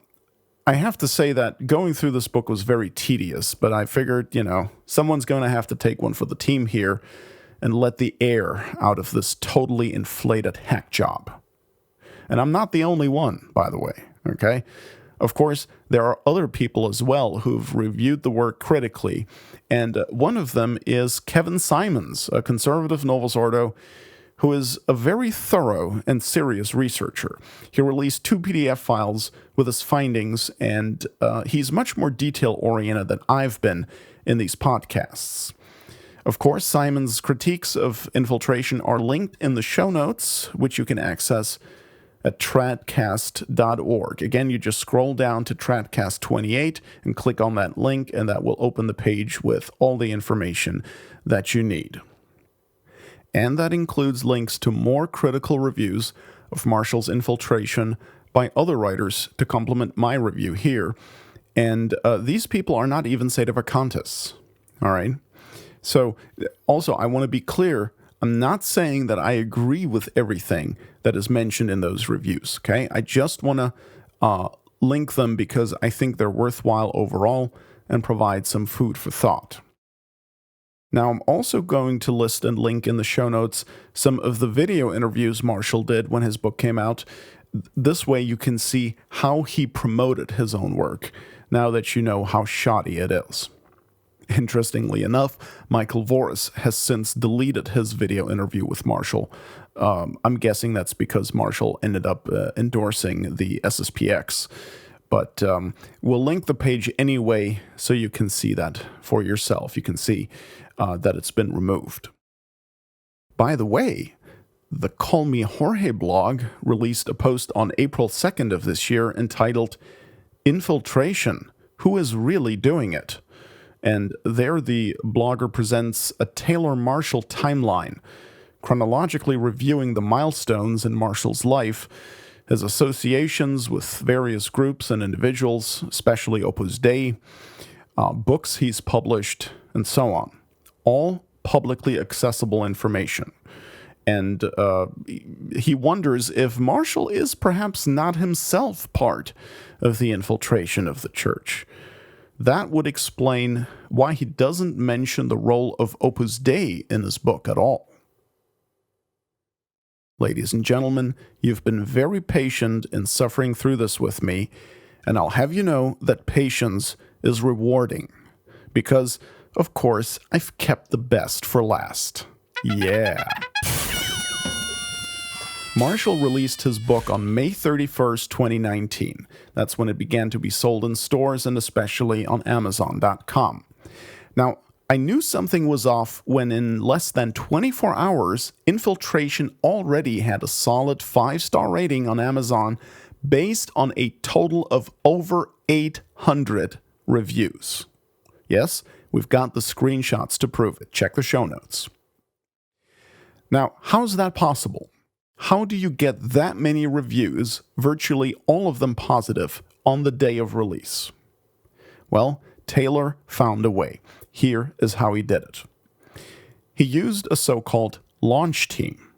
I have to say that going through this book was very tedious, but I figured, someone's going to have to take one for the team here and let the air out of this totally inflated hack job. And I'm not the only one, by the way, okay? Of course, there are other people as well who've reviewed the work critically, and one of them is Kevin Simons, a conservative Novus Ordo, who is a very thorough and serious researcher. He released 2 PDF files with his findings, and he's much more detail-oriented than I've been in these podcasts. Of course, Simon's critiques of infiltration are linked in the show notes, which you can access at TRADCAST.org. Again, you just scroll down to TRADCAST 28 and click on that link, and that will open the page with all the information that you need. And that includes links to more critical reviews of Marshall's Infiltration by other writers to complement my review here. And these people are not even sedevacantists. All right? So, also, I want to be clear, I'm not saying that I agree with everything that is mentioned in those reviews, okay? I just want to link them because I think they're worthwhile overall and provide some food for thought. Now, I'm also going to list and link in the show notes some of the video interviews Marshall did when his book came out. This way you can see how he promoted his own work, now that you know how shoddy it is. Interestingly enough, Michael Voris has since deleted his video interview with Marshall. I'm guessing that's because Marshall ended up endorsing the SSPX. But we'll link the page anyway so you can see that for yourself. You can see that it's been removed. By the way, the Call Me Jorge blog released a post on April 2nd of this year entitled Infiltration, Who is Really Doing It? And there the blogger presents a Taylor Marshall timeline, chronologically reviewing the milestones in Marshall's life, his associations with various groups and individuals, especially Opus Dei, books he's published, and so on. All publicly accessible information. And he wonders if Marshall is perhaps not himself part of the infiltration of the church. That would explain why he doesn't mention the role of Opus Dei in his book at all. Ladies and gentlemen, you've been very patient in suffering through this with me, and I'll have you know that patience is rewarding, because, of course, I've kept the best for last. Yeah. Marshall released his book on May 31st, 2019. That's when it began to be sold in stores and especially on Amazon.com. Now, I knew something was off when in less than 24 hours, Infiltration already had a solid 5-star rating on Amazon based on a total of over 800 reviews. Yes, we've got the screenshots to prove it. Check the show notes. Now, how's that possible? How do you get that many reviews, virtually all of them positive, on the day of release? Well, Taylor found a way. Here is how he did it. He used a so-called launch team.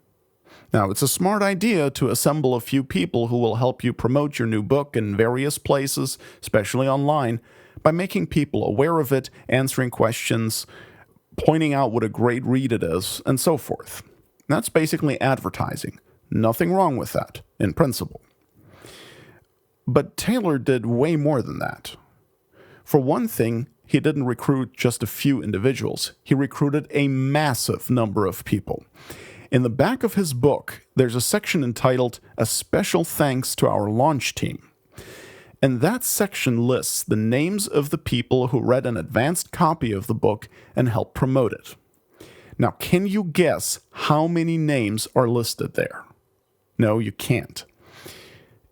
Now, it's a smart idea to assemble a few people who will help you promote your new book in various places, especially online, by making people aware of it, answering questions, pointing out what a great read it is, and so forth. That's basically advertising. Nothing wrong with that, in principle. But Taylor did way more than that. For one thing, he didn't recruit just a few individuals. He recruited a massive number of people. In the back of his book, there's a section entitled, A Special Thanks to Our Launch Team. And that section lists the names of the people who read an advanced copy of the book and helped promote it. Now, can you guess how many names are listed there? No, you can't.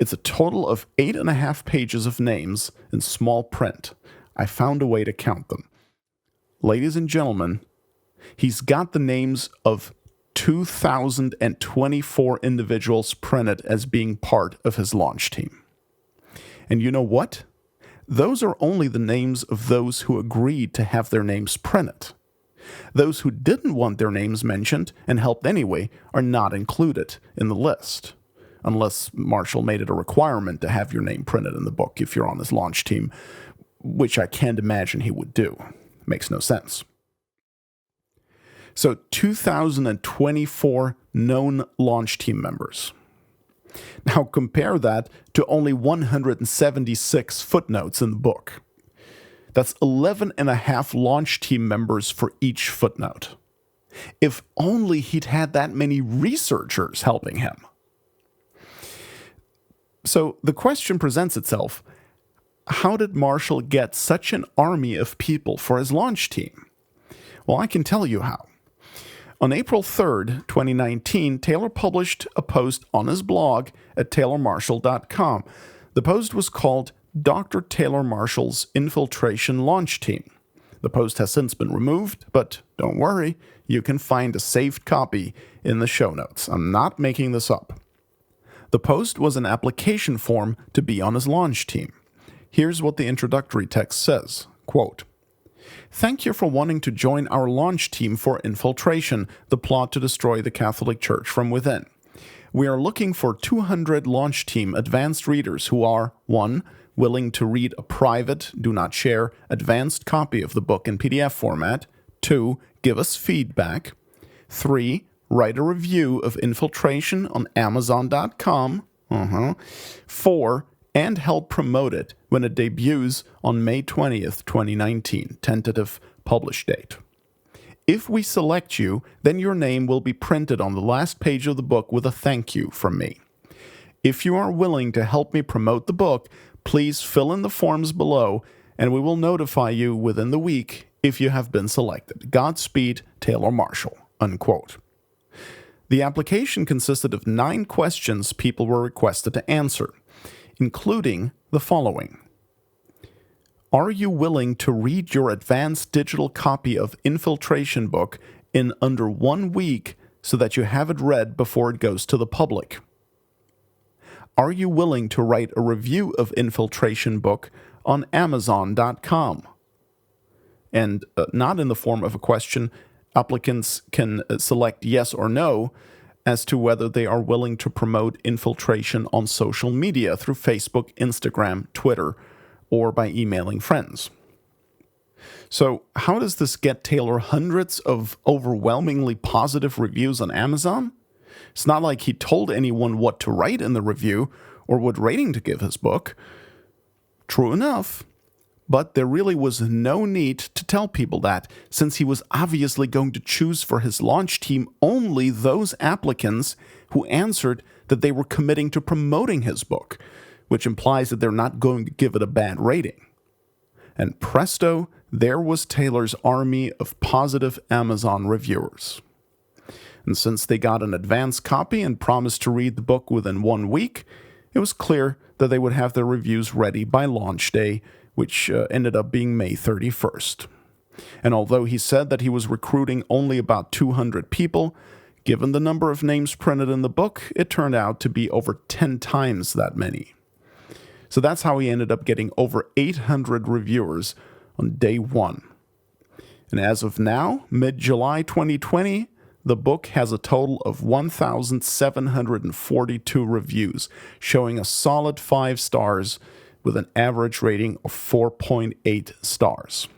It's a total of 8.5 pages of names in small print. I found a way to count them. Ladies and gentlemen, He's got the names of 2,024 individuals printed as being part of his launch team. And you know what? Those are only the names of those who agreed to have their names printed. Those who didn't want their names mentioned and helped anyway are not included in the list, unless Marshall made it a requirement to have your name printed in the book if you're on his launch team, which I can't imagine he would do. Makes no sense. So 2,024 known launch team members. Now compare that to only 176 footnotes in the book. That's 11 and a half launch team members for each footnote. If only he'd had that many researchers helping him. So the question presents itself, how did Marshall get such an army of people for his launch team? Well, I can tell you how. On April 3rd, 2019, Taylor published a post on his blog at taylormarshall.com. The post was called Dr. Taylor Marshall's Infiltration Launch Team. The post has since been removed, but don't worry, you can find a saved copy in the show notes. I'm not making this up. The post was an application form to be on his launch team. Here's what the introductory text says, quote, "Thank you for wanting to join our launch team for Infiltration, the plot to destroy the Catholic Church from within. We are looking for 200 launch team advanced readers who are 1. Willing to read a private, do not share, advanced copy of the book in PDF format. 2. Give us feedback. 3. Write a review of Infiltration on Amazon.com. 4. And help promote it when it debuts on May 20th, 2019, tentative publish date. If we select you, then your name will be printed on the last page of the book with a thank you from me. If you are willing to help me promote the book, please fill in the forms below, and we will notify you within the week if you have been selected. Godspeed, Taylor Marshall," unquote. The application consisted of 9 questions people were requested to answer, including the following. Are you willing to read your advanced digital copy of Infiltration book in under 1 week so that you have it read before it goes to the public? Are you willing to write a review of Infiltration book on Amazon.com? And not in the form of a question, applicants can select yes or no as to whether they are willing to promote Infiltration on social media through Facebook, Instagram, Twitter, or by emailing friends. So how does this get Taylor hundreds of overwhelmingly positive reviews on Amazon? It's not like he told anyone what to write in the review or what rating to give his book. True enough, but there really was no need to tell people that, since he was obviously going to choose for his launch team only those applicants who answered that they were committing to promoting his book, which implies that they're not going to give it a bad rating. And presto, there was Taylor's army of positive Amazon reviewers. And since they got an advance copy and promised to read the book within 1 week, it was clear that they would have their reviews ready by launch day, which ended up being May 31st. And although he said that he was recruiting only about 200 people, given the number of names printed in the book, it turned out to be over 10 times that many. So that's how he ended up getting over 800 reviewers on day 1. And as of now, mid-July 2020, the book has a total of 1,742 reviews, showing a solid 5 stars with an average rating of 4.8 stars.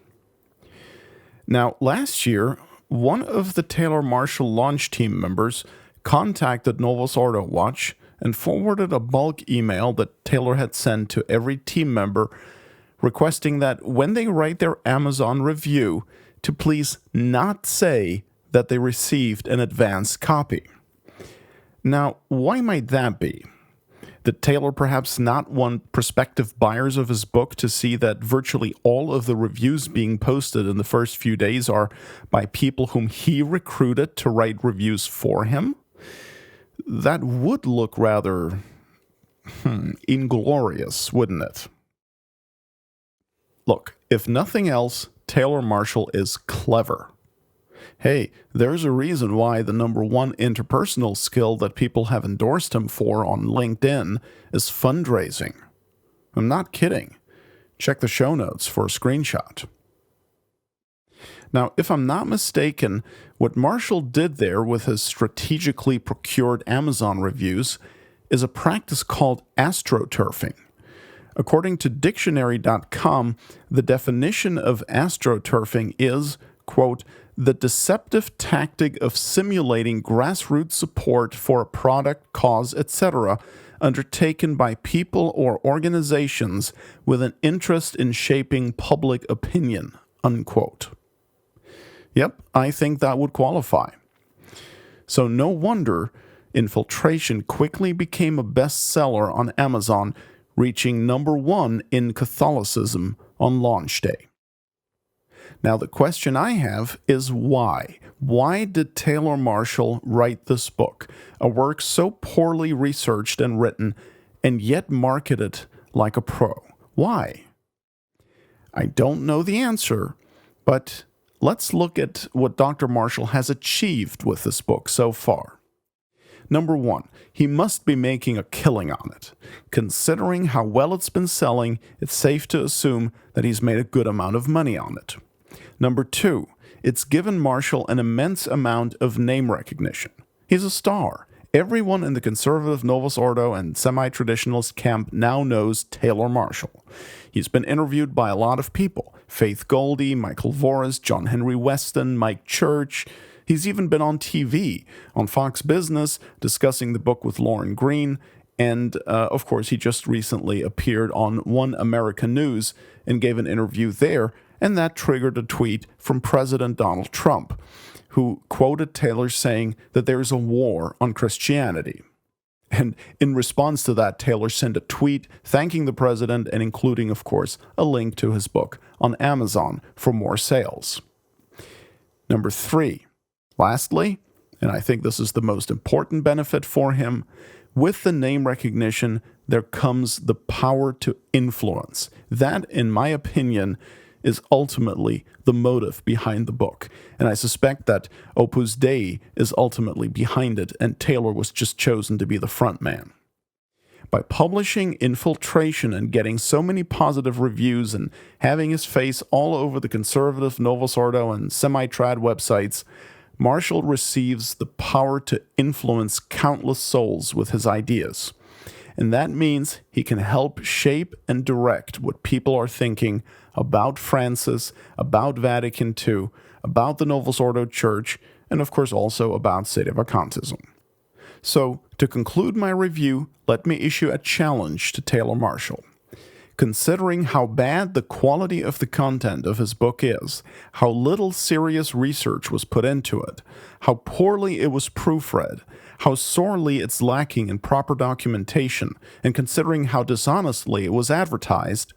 Now, last year, one of the Taylor Marshall launch team members contacted Novus Ordo Watch and forwarded a bulk email that Taylor had sent to every team member requesting that when they write their Amazon review, to please not say that they received an advance copy. Now, why might that be? Did Taylor perhaps not want prospective buyers of his book to see that virtually all of the reviews being posted in the first few days are by people whom he recruited to write reviews for him? That would look rather inglorious, wouldn't it? Look, if nothing else, Taylor Marshall is clever. Hey, there's a reason why the number one interpersonal skill that people have endorsed him for on LinkedIn is fundraising. I'm not kidding. Check the show notes for a screenshot. Now, if I'm not mistaken, what Marshall did there with his strategically procured Amazon reviews is a practice called astroturfing. According to dictionary.com, the definition of astroturfing is, quote, the deceptive tactic of simulating grassroots support for a product, cause, etc., undertaken by people or organizations with an interest in shaping public opinion, unquote. Yep, I think that would qualify. So no wonder Infiltration quickly became a bestseller on Amazon, reaching number one in Catholicism on launch day. Now the question I have is why? Why did Taylor Marshall write this book, a work so poorly researched and written, and yet marketed like a pro? Why? I don't know the answer, but let's look at what Dr. Marshall has achieved with this book so far. Number one, he must be making a killing on it. Considering how well it's been selling, it's safe to assume that he's made a good amount of money on it. Number two, it's given Marshall an immense amount of name recognition. He's a star. Everyone in the conservative Novus Ordo and semi-traditionalist camp now knows Taylor Marshall. He's been interviewed by a lot of people: Faith Goldie, Michael Voris, John Henry Weston, Mike Church. He's even been on TV, on Fox Business, discussing the book with Lauren Green, and of course he just recently appeared on One American News and gave an interview there, and that triggered a tweet from President Donald Trump, who quoted Taylor saying that there's a war on Christianity. And in response to that, Taylor sent a tweet thanking the president and including, of course, a link to his book on Amazon for more sales. Number three, lastly, and I think this is the most important benefit for him, with the name recognition, there comes the power to influence. That, in my opinion, is ultimately the motive behind the book. And I suspect that Opus Dei is ultimately behind it, and Taylor was just chosen to be the front man. By publishing Infiltration and getting so many positive reviews and having his face all over the conservative Novus Ordo and semi-trad websites, Marshall receives the power to influence countless souls with his ideas. And that means he can help shape and direct what people are thinking about Francis, about Vatican II, about the Novus Ordo Church, and of course also about sedevacantism. So, to conclude my review, let me issue a challenge to Taylor Marshall. Considering how bad the quality of the content of his book is, how little serious research was put into it, how poorly it was proofread, how sorely it's lacking in proper documentation, and considering how dishonestly it was advertised,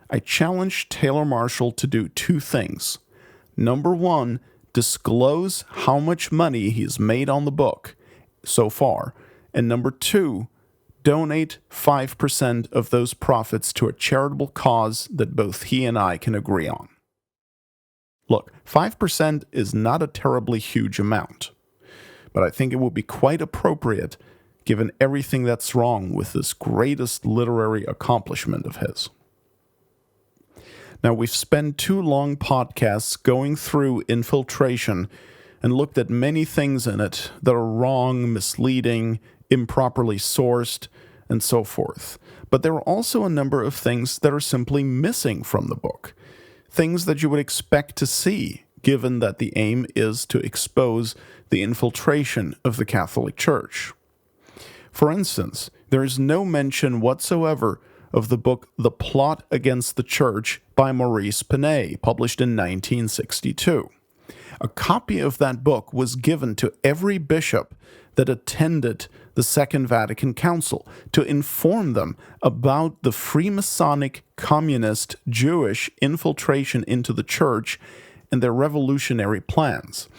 I challenge Taylor Marshall to do two things. Number one, disclose how much money he's made on the book so far, and number two, donate 5% of those profits to a charitable cause that both he and I can agree on. Look, 5% is not a terribly huge amount, but I think it would be quite appropriate given everything that's wrong with this greatest literary accomplishment of his. Now, we've spent 2 long podcasts going through Infiltration and looked at many things in it that are wrong, misleading, improperly sourced, and so forth. But there are also a number of things that are simply missing from the book. Things that you would expect to see, given that the aim is to expose the infiltration of the Catholic Church. For instance, there is no mention whatsoever of the book The Plot Against the Church by Maurice Pinay, published in 1962. A copy of that book was given to every bishop that attended the Second Vatican Council to inform them about the Freemasonic, communist, Jewish infiltration into the church and their revolutionary plans.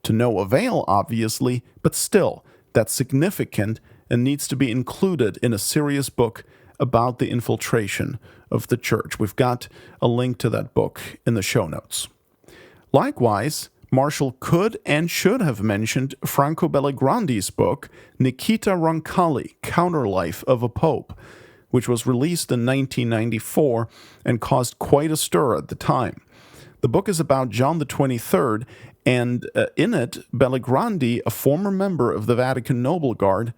To no avail, obviously, but still, that's significant and needs to be included in a serious book about the infiltration of the church. We've got a link to that book in the show notes. Likewise, Marshall could and should have mentioned Franco Belligrandi's book, Nikita Roncalli, Counterlife of a Pope, which was released in 1994 and caused quite a stir at the time. The book is about John the 23rd, and in it, Belligrandi, a former member of the Vatican Noble Guard,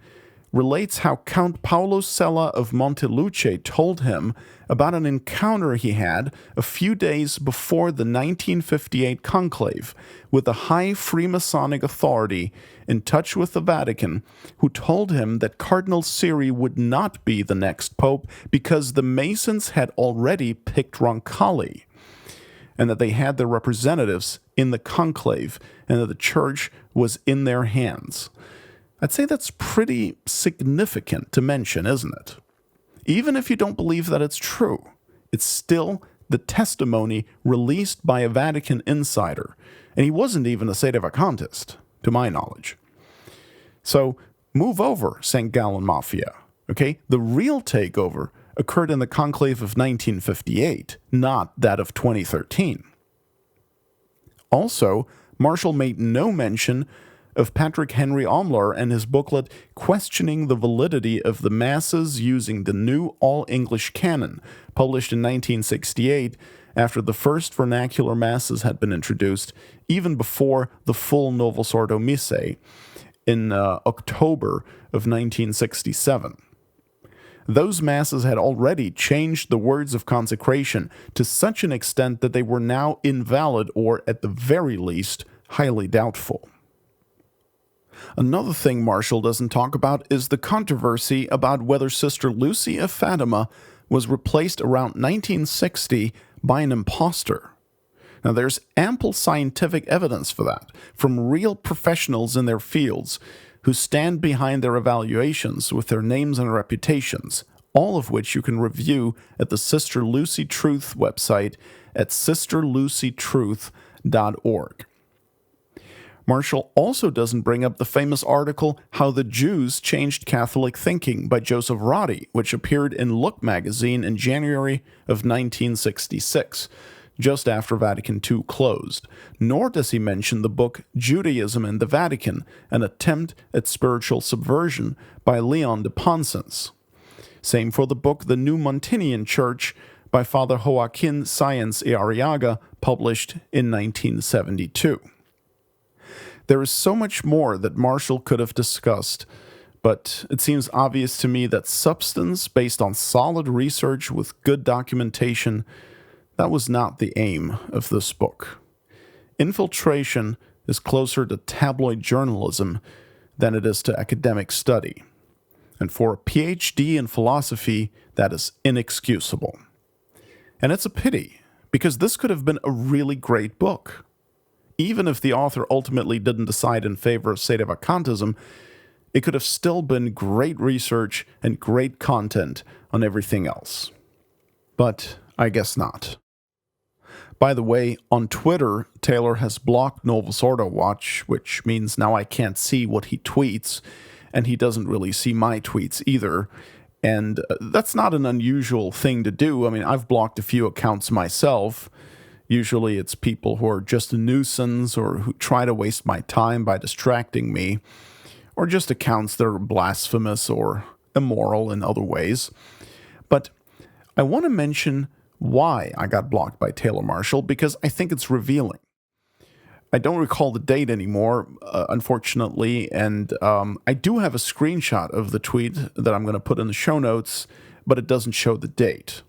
relates how Count Paolo Sella of Monteluce told him about an encounter he had a few days before the 1958 conclave with a high Freemasonic authority in touch with the Vatican, who told him that Cardinal Siri would not be the next pope because the Masons had already picked Roncalli, and that they had their representatives in the conclave, and that the church was in their hands. I'd say that's pretty significant to mention, isn't it? Even if you don't believe that it's true, it's still the testimony released by a Vatican insider, and he wasn't even a sedevacantist, to my knowledge. So, move over, St. Gallen Mafia, okay? The real takeover occurred in the conclave of 1958, not that of 2013. Also, Marshall made no mention of Patrick Henry Omler and his booklet questioning the validity of the Masses using the new All-English Canon, published in 1968 after the first vernacular Masses had been introduced, even before the full Novus Ordo Mise in October of 1967. Those Masses had already changed the words of consecration to such an extent that they were now invalid or, at the very least, highly doubtful. Another thing Marshall doesn't talk about is the controversy about whether Sister Lucy of Fatima was replaced around 1960 by an impostor. Now, there's ample scientific evidence for that, from real professionals in their fields who stand behind their evaluations with their names and reputations, all of which you can review at the Sister Lucy Truth website at sisterlucytruth.org. Marshall also doesn't bring up the famous article, How the Jews Changed Catholic Thinking by Joseph Roddy, which appeared in Look magazine in January of 1966, just after Vatican II closed. Nor does he mention the book Judaism and the Vatican, an attempt at spiritual subversion by Leon de Ponsens. Same for the book The New Montinian Church by Father Joaquin Sáenz y Arriaga, published in 1972. There is so much more that Marshall could have discussed, but it seems obvious to me that substance based on solid research with good documentation, that was not the aim of this book. Infiltration is closer to tabloid journalism than it is to academic study. And for a PhD in philosophy, that is inexcusable. And it's a pity, because this could have been a really great book. Even if the author ultimately didn't decide in favor of sedevacantism, it could have still been great research and great content on everything else. But I guess not. By the way, on Twitter, Taylor has blocked Novus Ordo Watch, which means now I can't see what he tweets, and he doesn't really see my tweets either. And that's not an unusual thing to do. I mean, I've blocked a few accounts myself. Usually it's people who are just a nuisance or who try to waste my time by distracting me, or just accounts that are blasphemous or immoral in other ways. But I want to mention why I got blocked by Taylor Marshall, because I think it's revealing. I don't recall the date anymore, unfortunately, and I do have a screenshot of the tweet that I'm going to put in the show notes, but it doesn't show the date.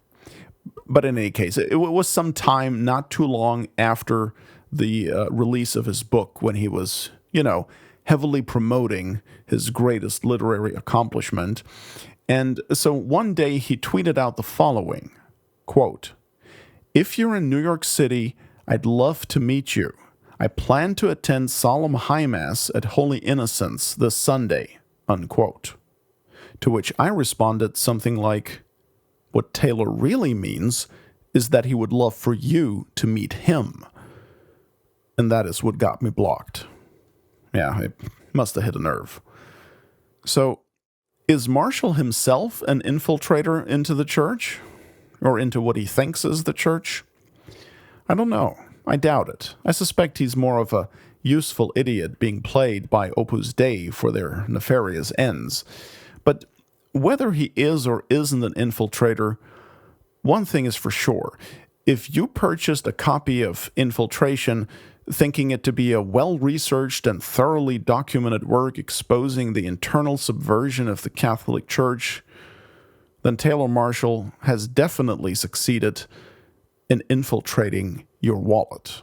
But in any case, it was some time not too long after the release of his book, when he was, heavily promoting his greatest literary accomplishment. And so one day he tweeted out the following, quote, "If you're in New York City, I'd love to meet you. I plan to attend Solemn High Mass at Holy Innocents this Sunday," unquote. To which I responded something like, what Taylor really means is that he would love for you to meet him. And that is what got me blocked. Yeah, it must have hit a nerve. So, is Marshall himself an infiltrator into the church? Or into what he thinks is the church? I don't know. I doubt it. I suspect he's more of a useful idiot being played by Opus Dei for their nefarious ends. But whether he is or isn't an infiltrator, one thing is for sure. If you purchased a copy of Infiltration thinking it to be a well-researched and thoroughly documented work exposing the internal subversion of the Catholic Church, then Taylor Marshall has definitely succeeded in infiltrating your wallet.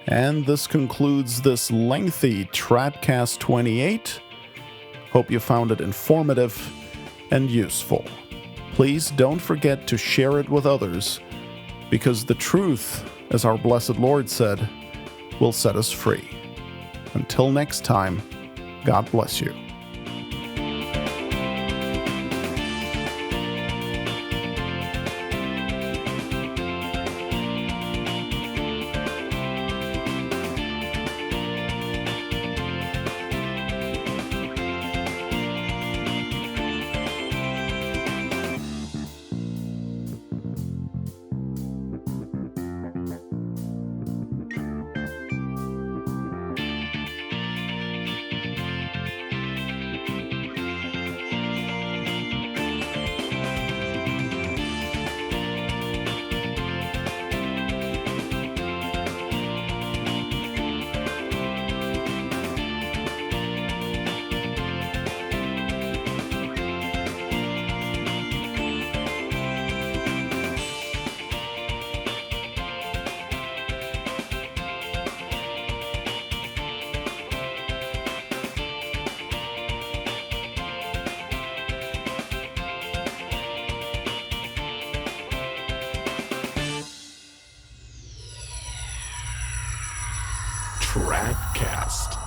And this concludes this lengthy TRADCAST 28. Hope you found it informative and useful. Please don't forget to share it with others, because the truth, as our blessed Lord said, will set us free. Until next time, God bless you. TRADCAST.